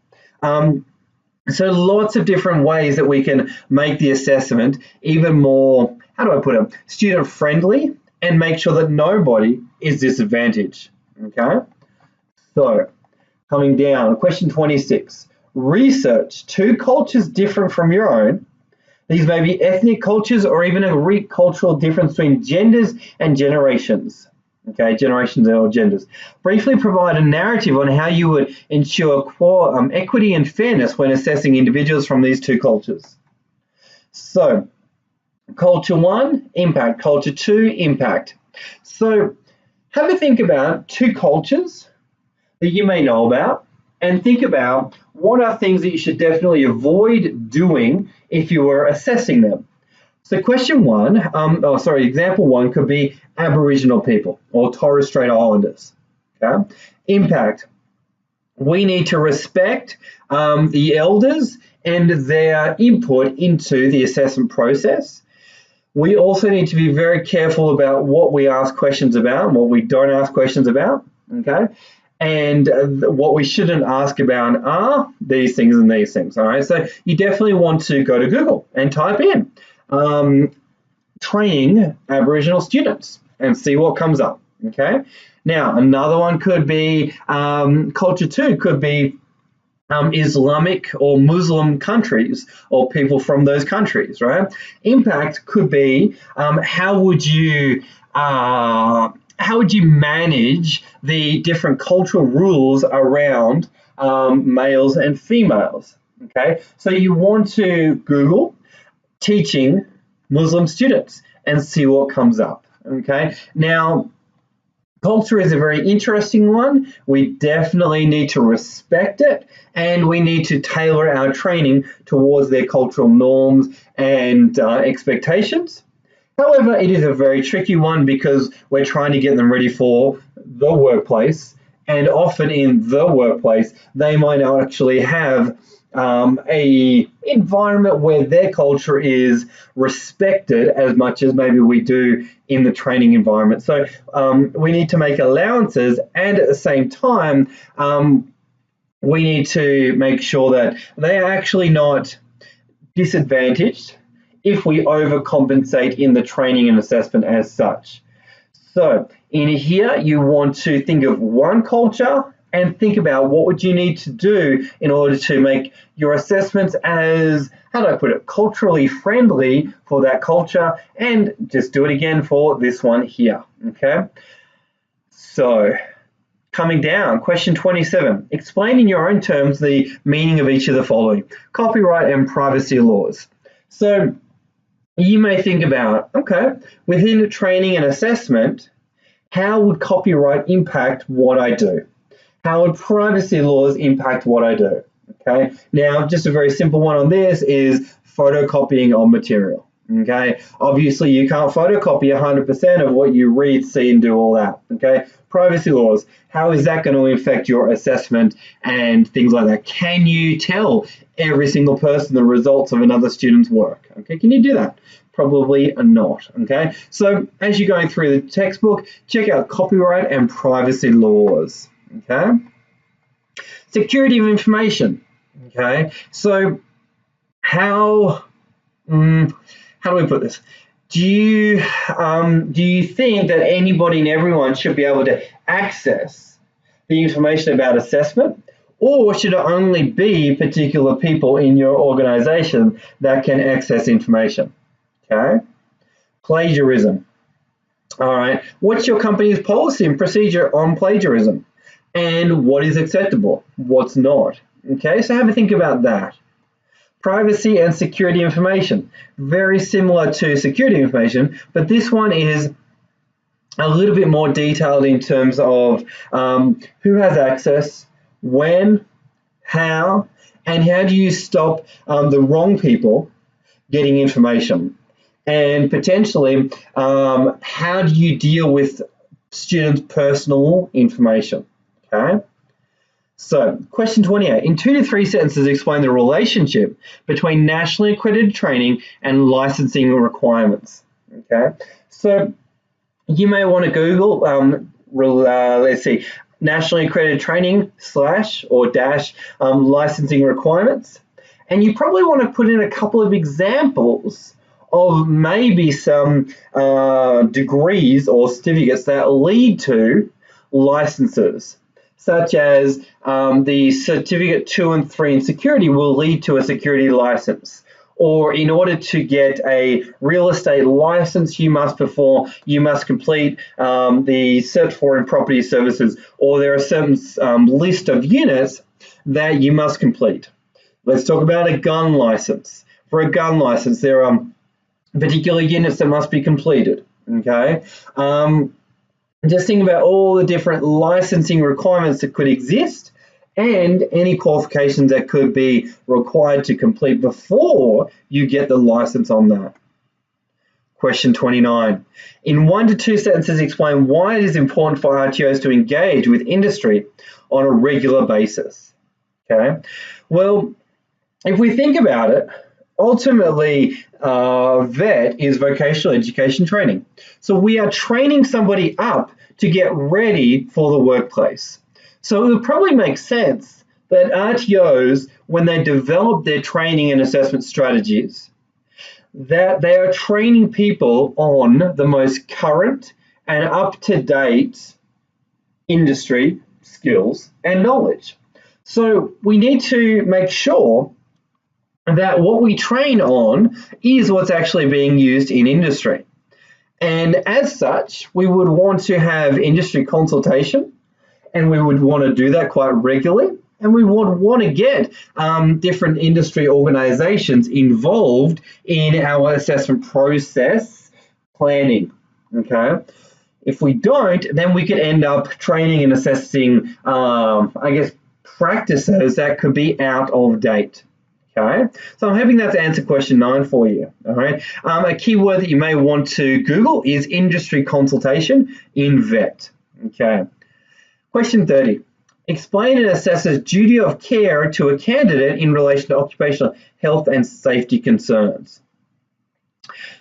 So lots of different ways that we can make the assessment even more, how do I put it, student-friendly and make sure that nobody is disadvantaged. Okay, so coming down, question 26. Research two cultures different from your own. These may be ethnic cultures or even a cultural difference between genders and generations. Okay, generations or genders. Briefly provide a narrative on how you would ensure equity and fairness when assessing individuals from these two cultures. So, culture 1, impact. Culture 2, impact. So, have a think about two cultures that you may know about and think about what are things that you should definitely avoid doing if you were assessing them. So example 1 could be Aboriginal people or Torres Strait Islanders. Okay? Impact. We need to respect the elders and their input into the assessment process. We also need to be very careful about what we ask questions about and what we don't ask questions about. Okay? And what we shouldn't ask about are these things and these things. All right, so you definitely want to go to Google and type in training Aboriginal students and see what comes up. Okay, now another one could be culture 2 could be Islamic or Muslim countries or people from those countries, right? Impact could be how would you manage the different cultural rules around males and females? Okay, so you want to Google teaching Muslim students and see what comes up. Okay, now culture is a very interesting one. We definitely need to respect it and we need to tailor our training towards their cultural norms and expectations. However, it is a very tricky one because we're trying to get them ready for the workplace, and often in the workplace, they might not actually have a environment where their culture is respected as much as maybe we do in the training environment. So we need to make allowances, and at the same time, we need to make sure that they are actually not disadvantaged if we overcompensate in the training and assessment as such. So in here, you want to think of one culture and think about what would you need to do in order to make your assessments as, how do I put it, culturally friendly for that culture, and just do it again for this one here, okay? So coming down, question 27, explain in your own terms the meaning of each of the following: copyright and privacy laws. So you may think about, okay, within training and assessment, how would copyright impact what I do? How would privacy laws impact what I do? Okay, now just a very simple one on this is photocopying of material. Okay, obviously you can't photocopy 100% of what you read, see, and do all that. Okay, privacy laws, how is that going to affect your assessment and things like that? Can you tell every single person the results of another student's work? Okay, can you do that? Probably not. Okay, so as you're going through the textbook, check out copyright and privacy laws. Okay, security of information. Okay, so how do we put this? Do you think that anybody and everyone should be able to access the information about assessment, or should it only be particular people in your organization that can access information? Okay, plagiarism. All right, what's your company's policy and procedure on plagiarism? And what is acceptable, what's not? Okay, so have a think about that. Privacy and security information, very similar to security information, but this one is a little bit more detailed in terms of who has access, when, how, and how do you stop the wrong people getting information, and potentially how do you deal with students' personal information. Okay. So, question 28. In 2 to 3 sentences, explain the relationship between nationally accredited training and licensing requirements. Okay. So, you may want to Google, let's see, nationally accredited training / or licensing requirements. And you probably want to put in a couple of examples of maybe some degrees or certificates that lead to licenses, such as the certificate 2 and 3 in security will lead to a security license. Or in order to get a real estate license, you must complete the Cert 4 in property services, or there are certain list of units that you must complete. Let's talk about a gun license. For a gun license, there are particular units that must be completed. Okay. Just think about all the different licensing requirements that could exist and any qualifications that could be required to complete before you get the license on that. Question 29. In 1 to 2 sentences, explain why it is important for RTOs to engage with industry on a regular basis. Okay. Well, if we think about it, ultimately, VET is vocational education training. So we are training somebody up to get ready for the workplace. So it would probably make sense that RTOs, when they develop their training and assessment strategies, that they are training people on the most current and up-to-date industry skills and knowledge. So we need to make sure that what we train on is what's actually being used in industry. And as such, we would want to have industry consultation, and we would want to do that quite regularly. And we would want to get different industry organizations involved in our assessment process planning, okay? If we don't, then we could end up training and assessing, practices that could be out of date. Okay, so I'm hoping that's answered question 9 for you. All right, a keyword that you may want to Google is industry consultation in VET. Okay, question 30. Explain an assessor's duty of care to a candidate in relation to occupational health and safety concerns.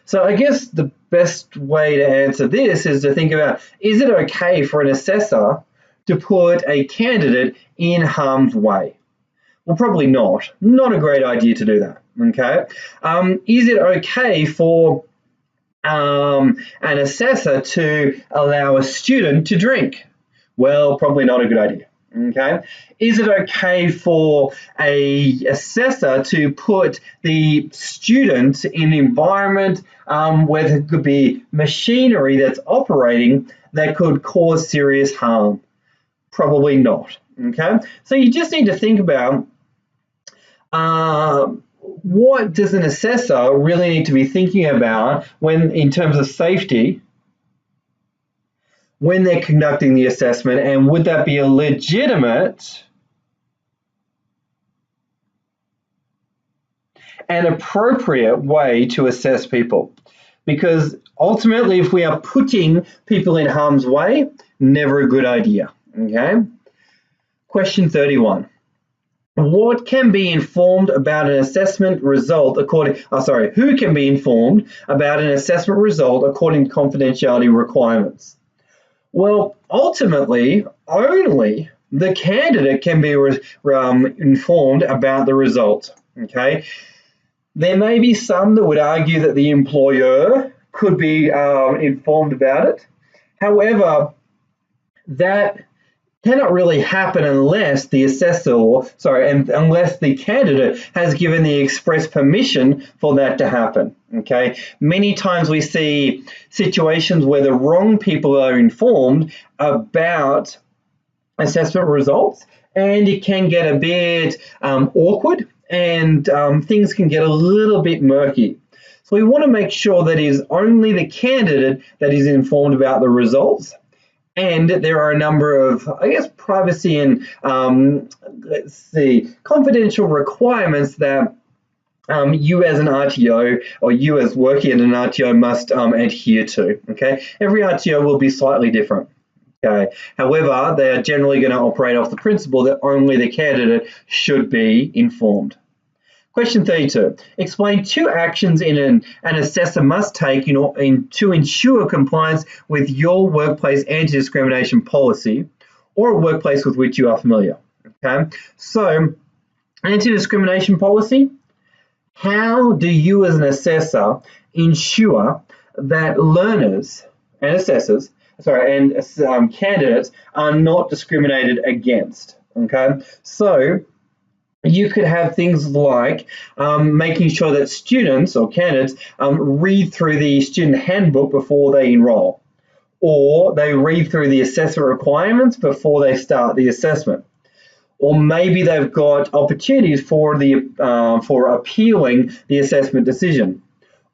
So I guess the best way to answer this is to think about, is it okay for an assessor to put a candidate in harm's way? Well, probably not. Not a great idea to do that, okay? Is it okay for an assessor to allow a student to drink? Well, probably not a good idea, okay? Is it okay for an assessor to put the student in an environment where there could be machinery that's operating that could cause serious harm? Probably not, okay? So you just need to think about what does an assessor really need to be thinking about when, in terms of safety, when they're conducting the assessment, and would that be a legitimate and appropriate way to assess people? Because ultimately, if we are putting people in harm's way, never a good idea, okay? Question 31. What can be informed about an assessment result who can be informed about an assessment result according to confidentiality requirements? Well, ultimately, only the candidate can be informed about the result, okay? There may be some that would argue that the employer could be informed about it. However, that cannot really happen unless the unless the candidate has given the express permission for that to happen, okay? Many times we see situations where the wrong people are informed about assessment results, and it can get a bit awkward, and things can get a little bit murky. So we want to make sure that it is only the candidate that is informed about the results. And there are a number of, privacy and, confidential requirements that you as an RTO or you as working at an RTO must adhere to, okay? Every RTO will be slightly different, okay? However, they are generally going to operate off the principle that only the candidate should be informed. Question 32. Explain 2 actions an assessor must take to ensure compliance with your workplace anti-discrimination policy or a workplace with which you are familiar. Okay, so anti-discrimination policy, How do you as an assessor ensure that learners and assessors, and candidates are not discriminated against? Okay, so you could have things like making sure that students or candidates read through the student handbook before they enroll, or they read through the assessment requirements before they start the assessment. Or maybe they've got opportunities for appealing the assessment decision.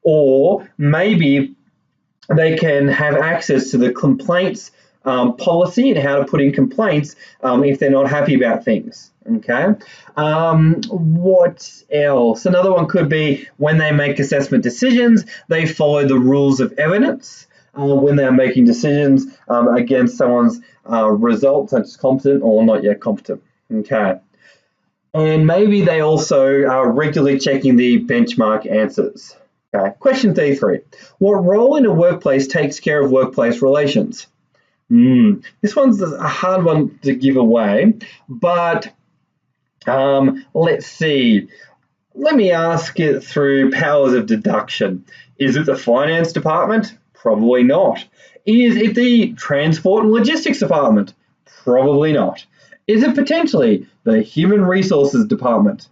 Or maybe they can have access to the complaints policy and how to put in complaints if they're not happy about things. Okay. What else? Another one could be when they make assessment decisions, they follow the rules of evidence. When they're making decisions against someone's results, such as competent or not yet competent. Okay. And maybe they also are regularly checking the benchmark answers. Okay. Question 33. What role in a workplace takes care of workplace relations? This one's a hard one to give away, but let's see. Let me ask it through powers of deduction. Is it the finance department? Probably not. Is it the transport and logistics department? Probably not. Is it potentially the human resources department?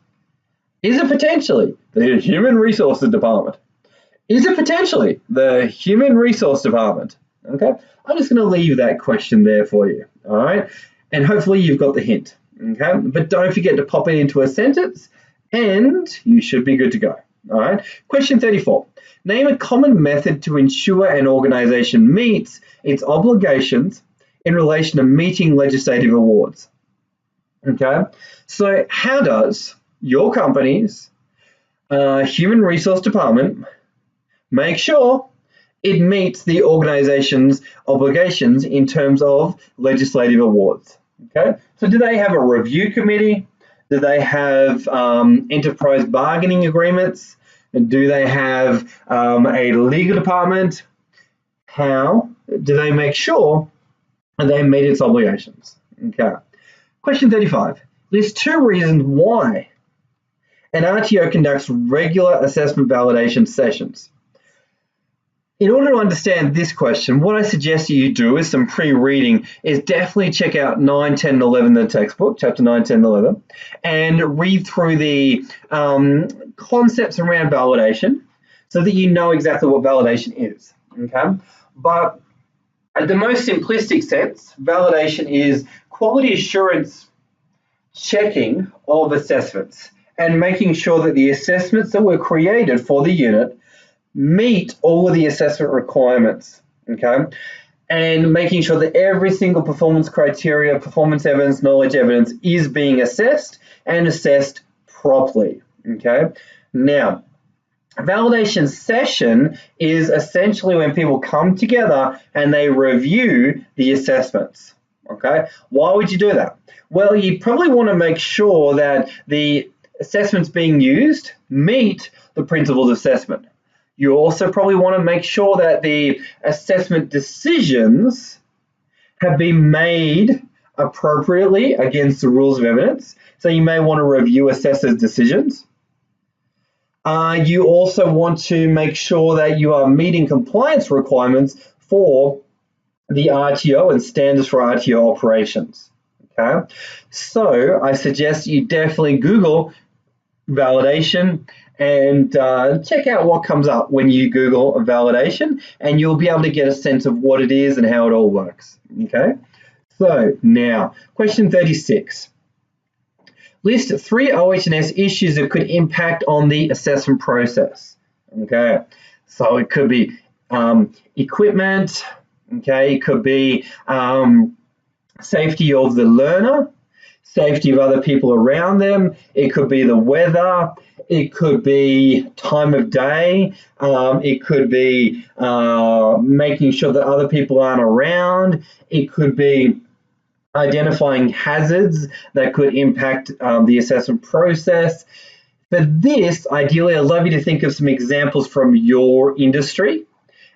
Is it potentially the human resources department? Is it potentially the human resource department? Okay, I'm just going to leave that question there for you. All right, and hopefully you've got the hint. Okay, but don't forget to pop it into a sentence and you should be good to go. All right, question 34. Name a common method to ensure an organization meets its obligations in relation to meeting legislative awards. Okay, so how does your company's human resource department make sure it meets the organization's obligations in terms of legislative awards? Okay, so do they have a review committee? Do they have enterprise bargaining agreements? And do they have a legal department? How do they make sure they meet its obligations? Okay. Question 35. List 2 reasons why an RTO conducts regular assessment validation sessions. In order to understand this question, what I suggest you do is some pre-reading is definitely check out 9, 10, and 11 in the textbook, chapter 9, 10, and 11, and read through the concepts around validation so that you know exactly what validation is. Okay, but at the most simplistic sense, validation is quality assurance checking of assessments and making sure that the assessments that were created for the unit meet all of the assessment requirements, okay? And making sure that every single performance criteria, performance evidence, knowledge evidence is being assessed and assessed properly, okay? Now, a validation session is essentially when people come together and they review the assessments, okay? Why would you do that? Well, you probably want to make sure that the assessments being used meet the principles of assessment. You also probably want to make sure that the assessment decisions have been made appropriately against the rules of evidence. So you may want to review assessors' decisions. You also want to make sure that you are meeting compliance requirements for the RTO and standards for RTO operations. Okay, so I suggest you definitely Google validation and check out what comes up when you Google a validation, and you'll be able to get a sense of what it is and how it all works. Okay, so now question 36. List 3 OH&S issues that could impact on the assessment process. Okay, so it could be equipment. Okay, it could be safety of the learner, safety of other people around them. It could be the weather. It could be time of day. It could be making sure that other people aren't around. It could be identifying hazards that could impact the assessment process. For this, ideally, I'd love you to think of some examples from your industry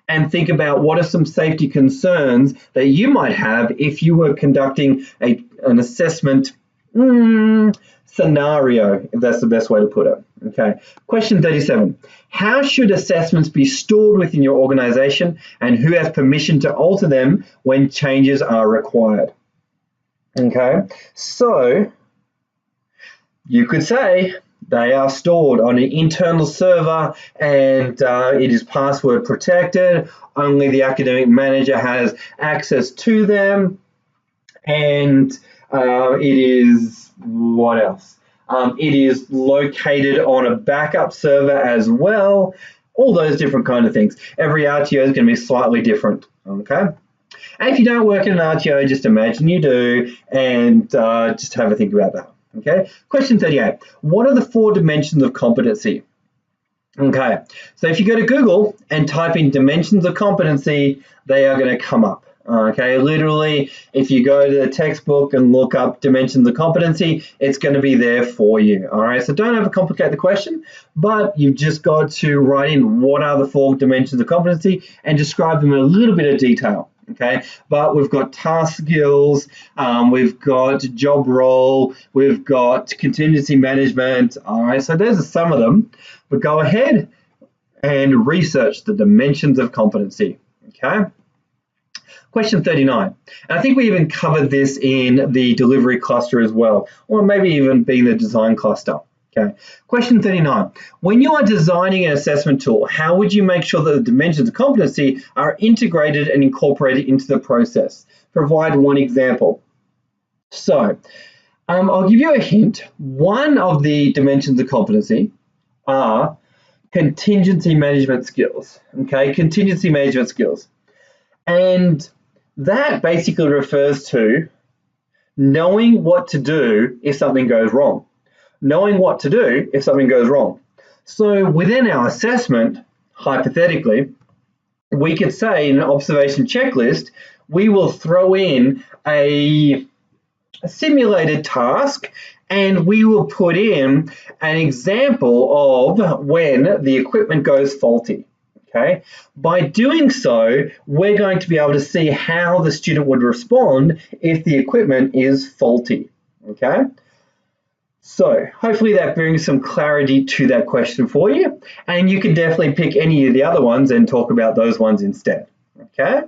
and think about what are some safety concerns that you might have if you were conducting an assessment scenario, if that's the best way to put it. Okay. Question 37. How should assessments be stored within your organization, and who has permission to alter them when changes are required? Okay. So you could say they are stored on an internal server, and it is password protected. Only the academic manager has access to them, and it is, what else? It is located on a backup server as well. All those different kind of things. Every RTO is going to be slightly different. Okay. And if you don't work in an RTO, just imagine you do, and just have a think about that. Okay. Question 38. What are the 4 dimensions of competency? Okay. So if you go to Google and type in dimensions of competency, they are going to come up. Okay, literally, if you go to the textbook and look up dimensions of competency, it's going to be there for you. All right, so don't overcomplicate the question, but you've just got to write in what are the 4 dimensions of competency and describe them in a little bit of detail. Okay, but we've got task skills, we've got job role, we've got contingency management. All right, so those are some of them, but go ahead and research the dimensions of competency. Okay. Question 39. And I think we even covered this in the delivery cluster as well, or maybe even being the design cluster. Okay. Question 39. When you are designing an assessment tool, how would you make sure that the dimensions of competency are integrated and incorporated into the process? Provide one example. So I'll give you a hint. One of the dimensions of competency are contingency management skills. Okay, contingency management skills. And that basically refers to knowing what to do if something goes wrong. Knowing what to do if something goes wrong. So within our assessment, hypothetically, we could say in an observation checklist, we will throw in a simulated task, and we will put in an example of when the equipment goes faulty. Okay. By doing so, we're going to be able to see how the student would respond if the equipment is faulty. Okay. So hopefully that brings some clarity to that question for you, and you can definitely pick any of the other ones and talk about those ones instead. Okay.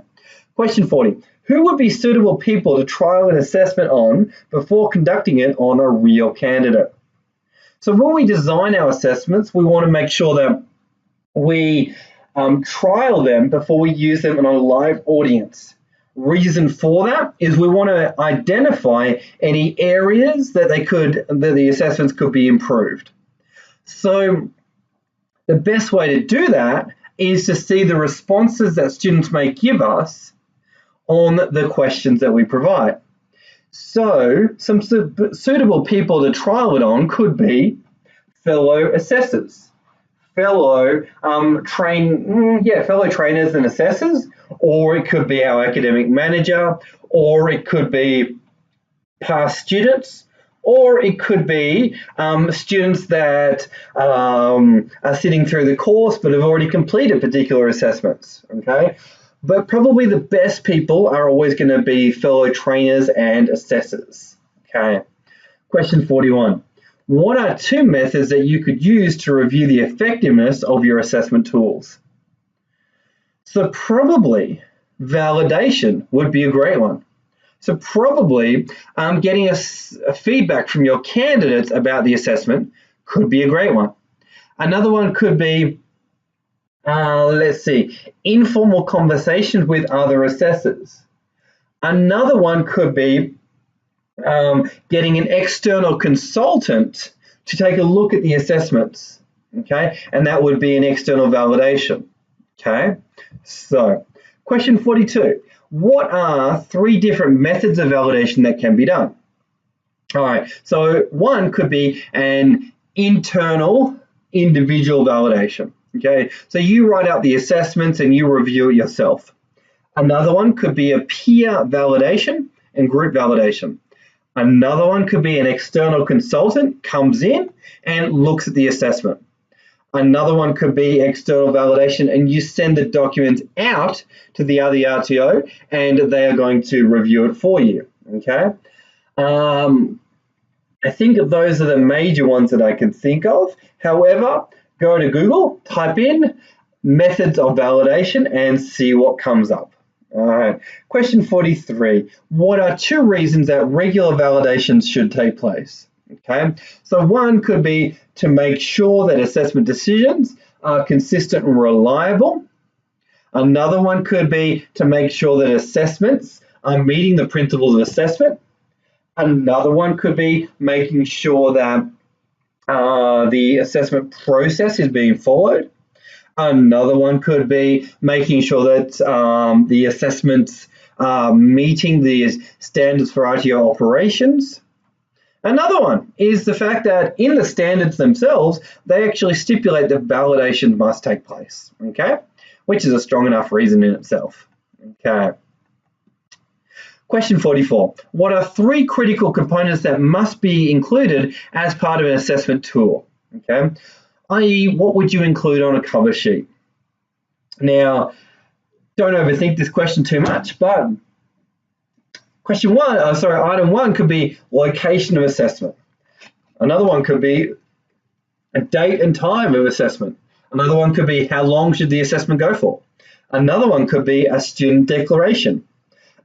Question 40. Who would be suitable people to trial an assessment on before conducting it on a real candidate? So when we design our assessments, we want to make sure that we trial them before we use them on a live audience. Reason for that is we want to identify any areas that the assessments could be improved. So the best way to do that is to see the responses that students may give us on the questions that we provide. So some suitable people to trial it on could be fellow assessors, fellow trainers and assessors, or it could be our academic manager, or it could be past students, or it could be students that are sitting through the course but have already completed particular assessments. Okay, but probably the best people are always going to be fellow trainers and assessors. Okay, question 41. What are 2 methods that you could use to review the effectiveness of your assessment tools? So probably validation would be a great one. So probably getting a feedback from your candidates about the assessment could be a great one. Another one could be, informal conversations with other assessors. Another one could be getting an external consultant to take a look at the assessments, okay? And that would be an external validation, okay? So, question 42. What are 3 different methods of validation that can be done? All right, so one could be an internal individual validation, okay? So you write out the assessments and you review it yourself. Another one could be a peer validation and group validation. Another one could be an external consultant comes in and looks at the assessment. Another one could be external validation and you send the documents out to the other RTO and they are going to review it for you, okay? I think those are the major ones that I can think of. However, go to Google, type in methods of validation and see what comes up. All right. Question 43. What are 2 reasons that regular validations should take place? Okay. So one could be to make sure that assessment decisions are consistent and reliable. Another one could be to make sure that assessments are meeting the principles of assessment. Another one could be making sure that the assessment process is being followed. Another one could be making sure that the assessments are meeting the standards for RTO operations. Another one is the fact that in the standards themselves, they actually stipulate that validation must take place, okay? Which is a strong enough reason in itself, okay? Question 44. What are 3 critical components that must be included as part of an assessment tool? Okay, i.e., what would you include on a cover sheet? Now, don't overthink this question too much, but item 1 could be location of assessment. Another one could be a date and time of assessment. Another one could be how long should the assessment go for. Another one could be a student declaration.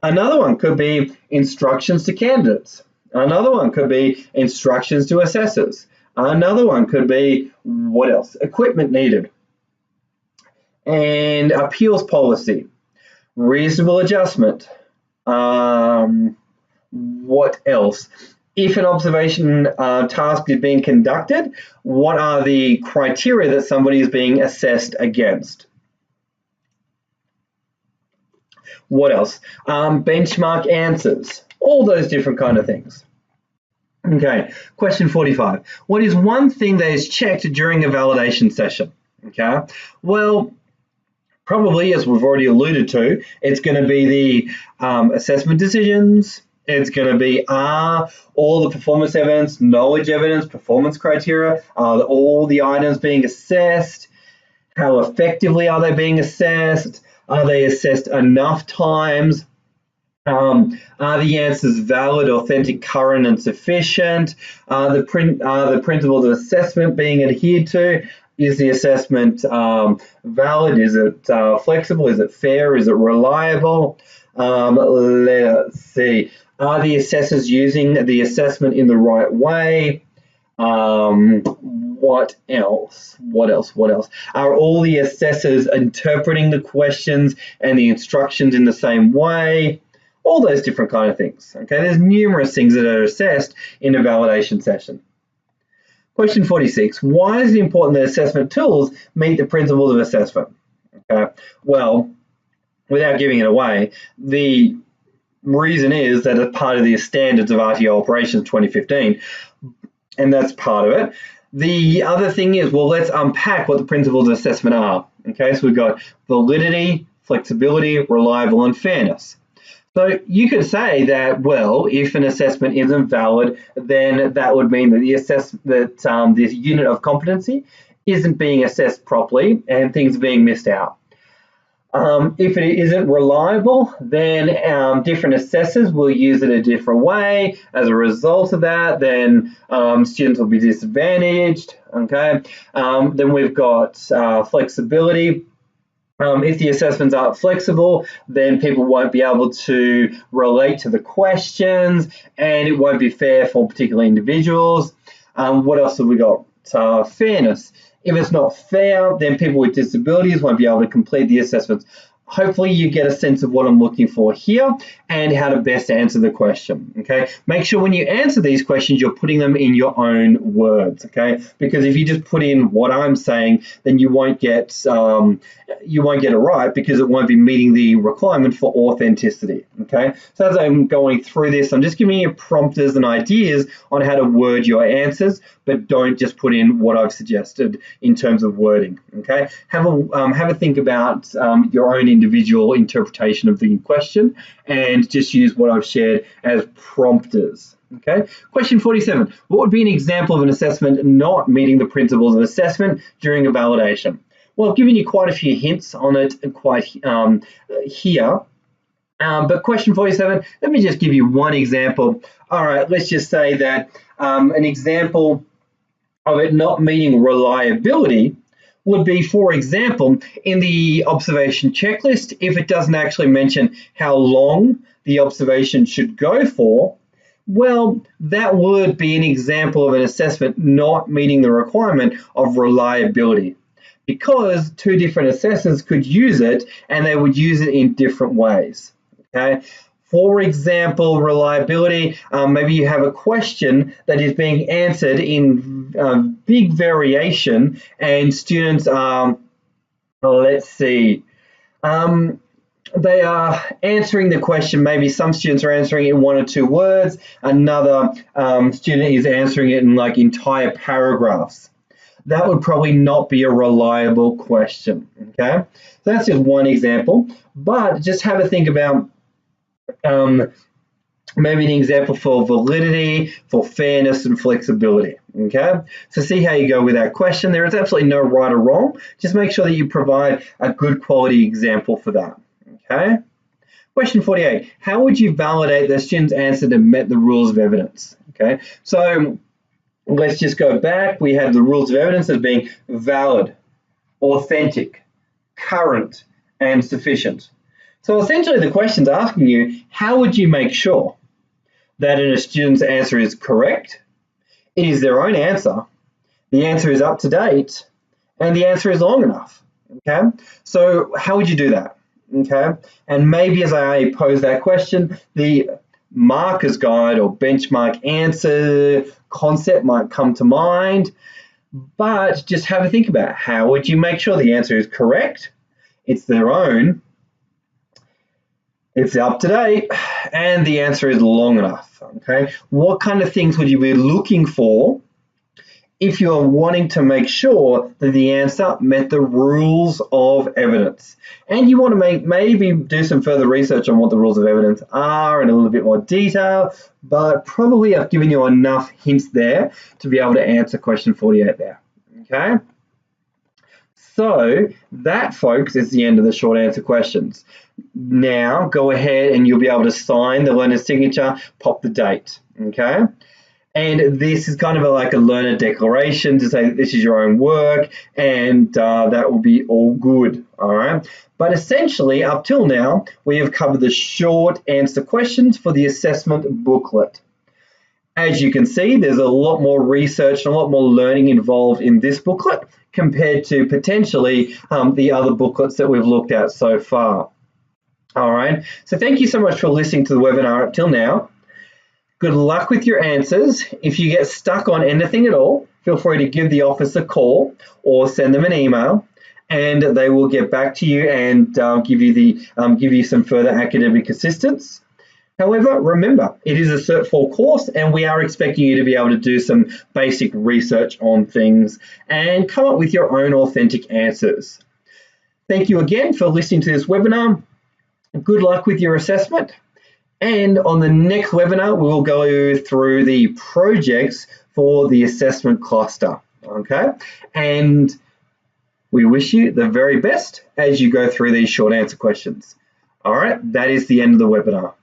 Another one could be instructions to candidates. Another one could be instructions to assessors. Another one could be, what else? Equipment needed. And appeals policy. Reasonable adjustment. What else? If an observation task is being conducted, what are the criteria that somebody is being assessed against? What else? Benchmark answers, all those different kind of things. Okay, question 45. What is one thing that is checked during a validation session? Okay, well, probably, as we've already alluded to, it's going to be the assessment decisions. It's going to be all the performance evidence, knowledge evidence, performance criteria, all the items being assessed, how effectively are they being assessed? Are they assessed enough times? Are the answers valid, authentic, current, and sufficient? The principles of assessment being adhered to? Is the assessment valid? Is it flexible? Is it fair? Is it reliable? Let's see. Are the assessors using the assessment in the right way? What else? Are all the assessors interpreting the questions and the instructions in the same way? All those different kind of things. Okay, there's numerous things that are assessed in a validation session. Question 46. Why is it important that assessment tools meet the principles of assessment? Okay, well, without giving it away, the reason is that it's part of the standards of RTO operations 2015, and that's part of it. The other thing is, well, let's unpack what the principles of assessment are. Okay, so we've got validity, flexibility, reliable, and fairness. So you could say that, well, if an assessment isn't valid, then that would mean that this unit of competency isn't being assessed properly and things are being missed out. If it isn't reliable, then different assessors will use it a different way. As a result of that, then students will be disadvantaged. Okay. Then we've got flexibility. If the assessments aren't flexible, then people won't be able to relate to the questions, and it won't be fair for particular individuals. What else have we got? Fairness. If it's not fair, then people with disabilities won't be able to complete the assessments. Hopefully you get a sense of what I'm looking for here and how to best answer the question, okay? Make sure when you answer these questions, you're putting them in your own words, okay? Because if you just put in what I'm saying, then you won't get it right because it won't be meeting the requirement for authenticity, okay? So as I'm going through this, I'm just giving you prompters and ideas on how to word your answers, but don't just put in what I've suggested in terms of wording, okay? Have a think about your own individual interpretation of the question and just use what I've shared as prompters. Okay. Question 47. What would be an example of an assessment not meeting the principles of assessment during a validation? Well, I've given you quite a few hints on it here. But question 47, let me just give you one example. All right, let's just say that an example of it not meeting reliability would be, for example, in the observation checklist, if it doesn't actually mention how long the observation should go for, well, that would be an example of an assessment not meeting the requirement of reliability, because two different assessors could use it and they would use it in different ways. Okay. For example, reliability, maybe you have a question that is being answered in big variation and students are, let's see, they are answering the question. Maybe some students are answering it in 1 or 2 words. Another student is answering it in like entire paragraphs. That would probably not be a reliable question, okay? So that's just one example, but just have a think about maybe an example for validity, for fairness and flexibility, okay? So see how you go with that question. There is absolutely no right or wrong. Just make sure that you provide a good quality example for that, okay? Question 48, how would you validate the student's answer to met the rules of evidence, okay? So let's just go back. We had the rules of evidence as being valid, authentic, current, and sufficient. So essentially the question's asking you, how would you make sure that a student's answer is correct, it is their own answer, the answer is up to date, and the answer is long enough, okay? So how would you do that, okay? And maybe as I pose that question, the marker's guide or benchmark answer concept might come to mind, but just have a think about how would you make sure the answer is correct, it's their own, it's up to date, and the answer is long enough, okay? What kind of things would you be looking for if you're wanting to make sure that the answer met the rules of evidence? And you want to maybe do some further research on what the rules of evidence are in a little bit more detail, but probably I've given you enough hints there to be able to answer question 48 there, okay? So that, folks, is the end of the short answer questions. Now go ahead and you'll be able to sign the learner's signature, pop the date, okay? And this is kind of like a learner declaration to say that this is your own work, and that will be all good, all right? But essentially, up till now, we have covered the short answer questions for the assessment booklet. As you can see, there's a lot more research and a lot more learning involved in this booklet compared to potentially the other booklets that we've looked at so far. All right, so thank you so much for listening to the webinar up till now. Good luck with your answers. If you get stuck on anything at all, feel free to give the office a call or send them an email, and they will get back to you and give you some further academic assistance. However, remember, it is a Cert 4 course, and we are expecting you to be able to do some basic research on things and come up with your own authentic answers. Thank you again for listening to this webinar. Good luck with your assessment. And on the next webinar, we will go through the projects for the assessment cluster, okay? And we wish you the very best as you go through these short answer questions. All right, that is the end of the webinar.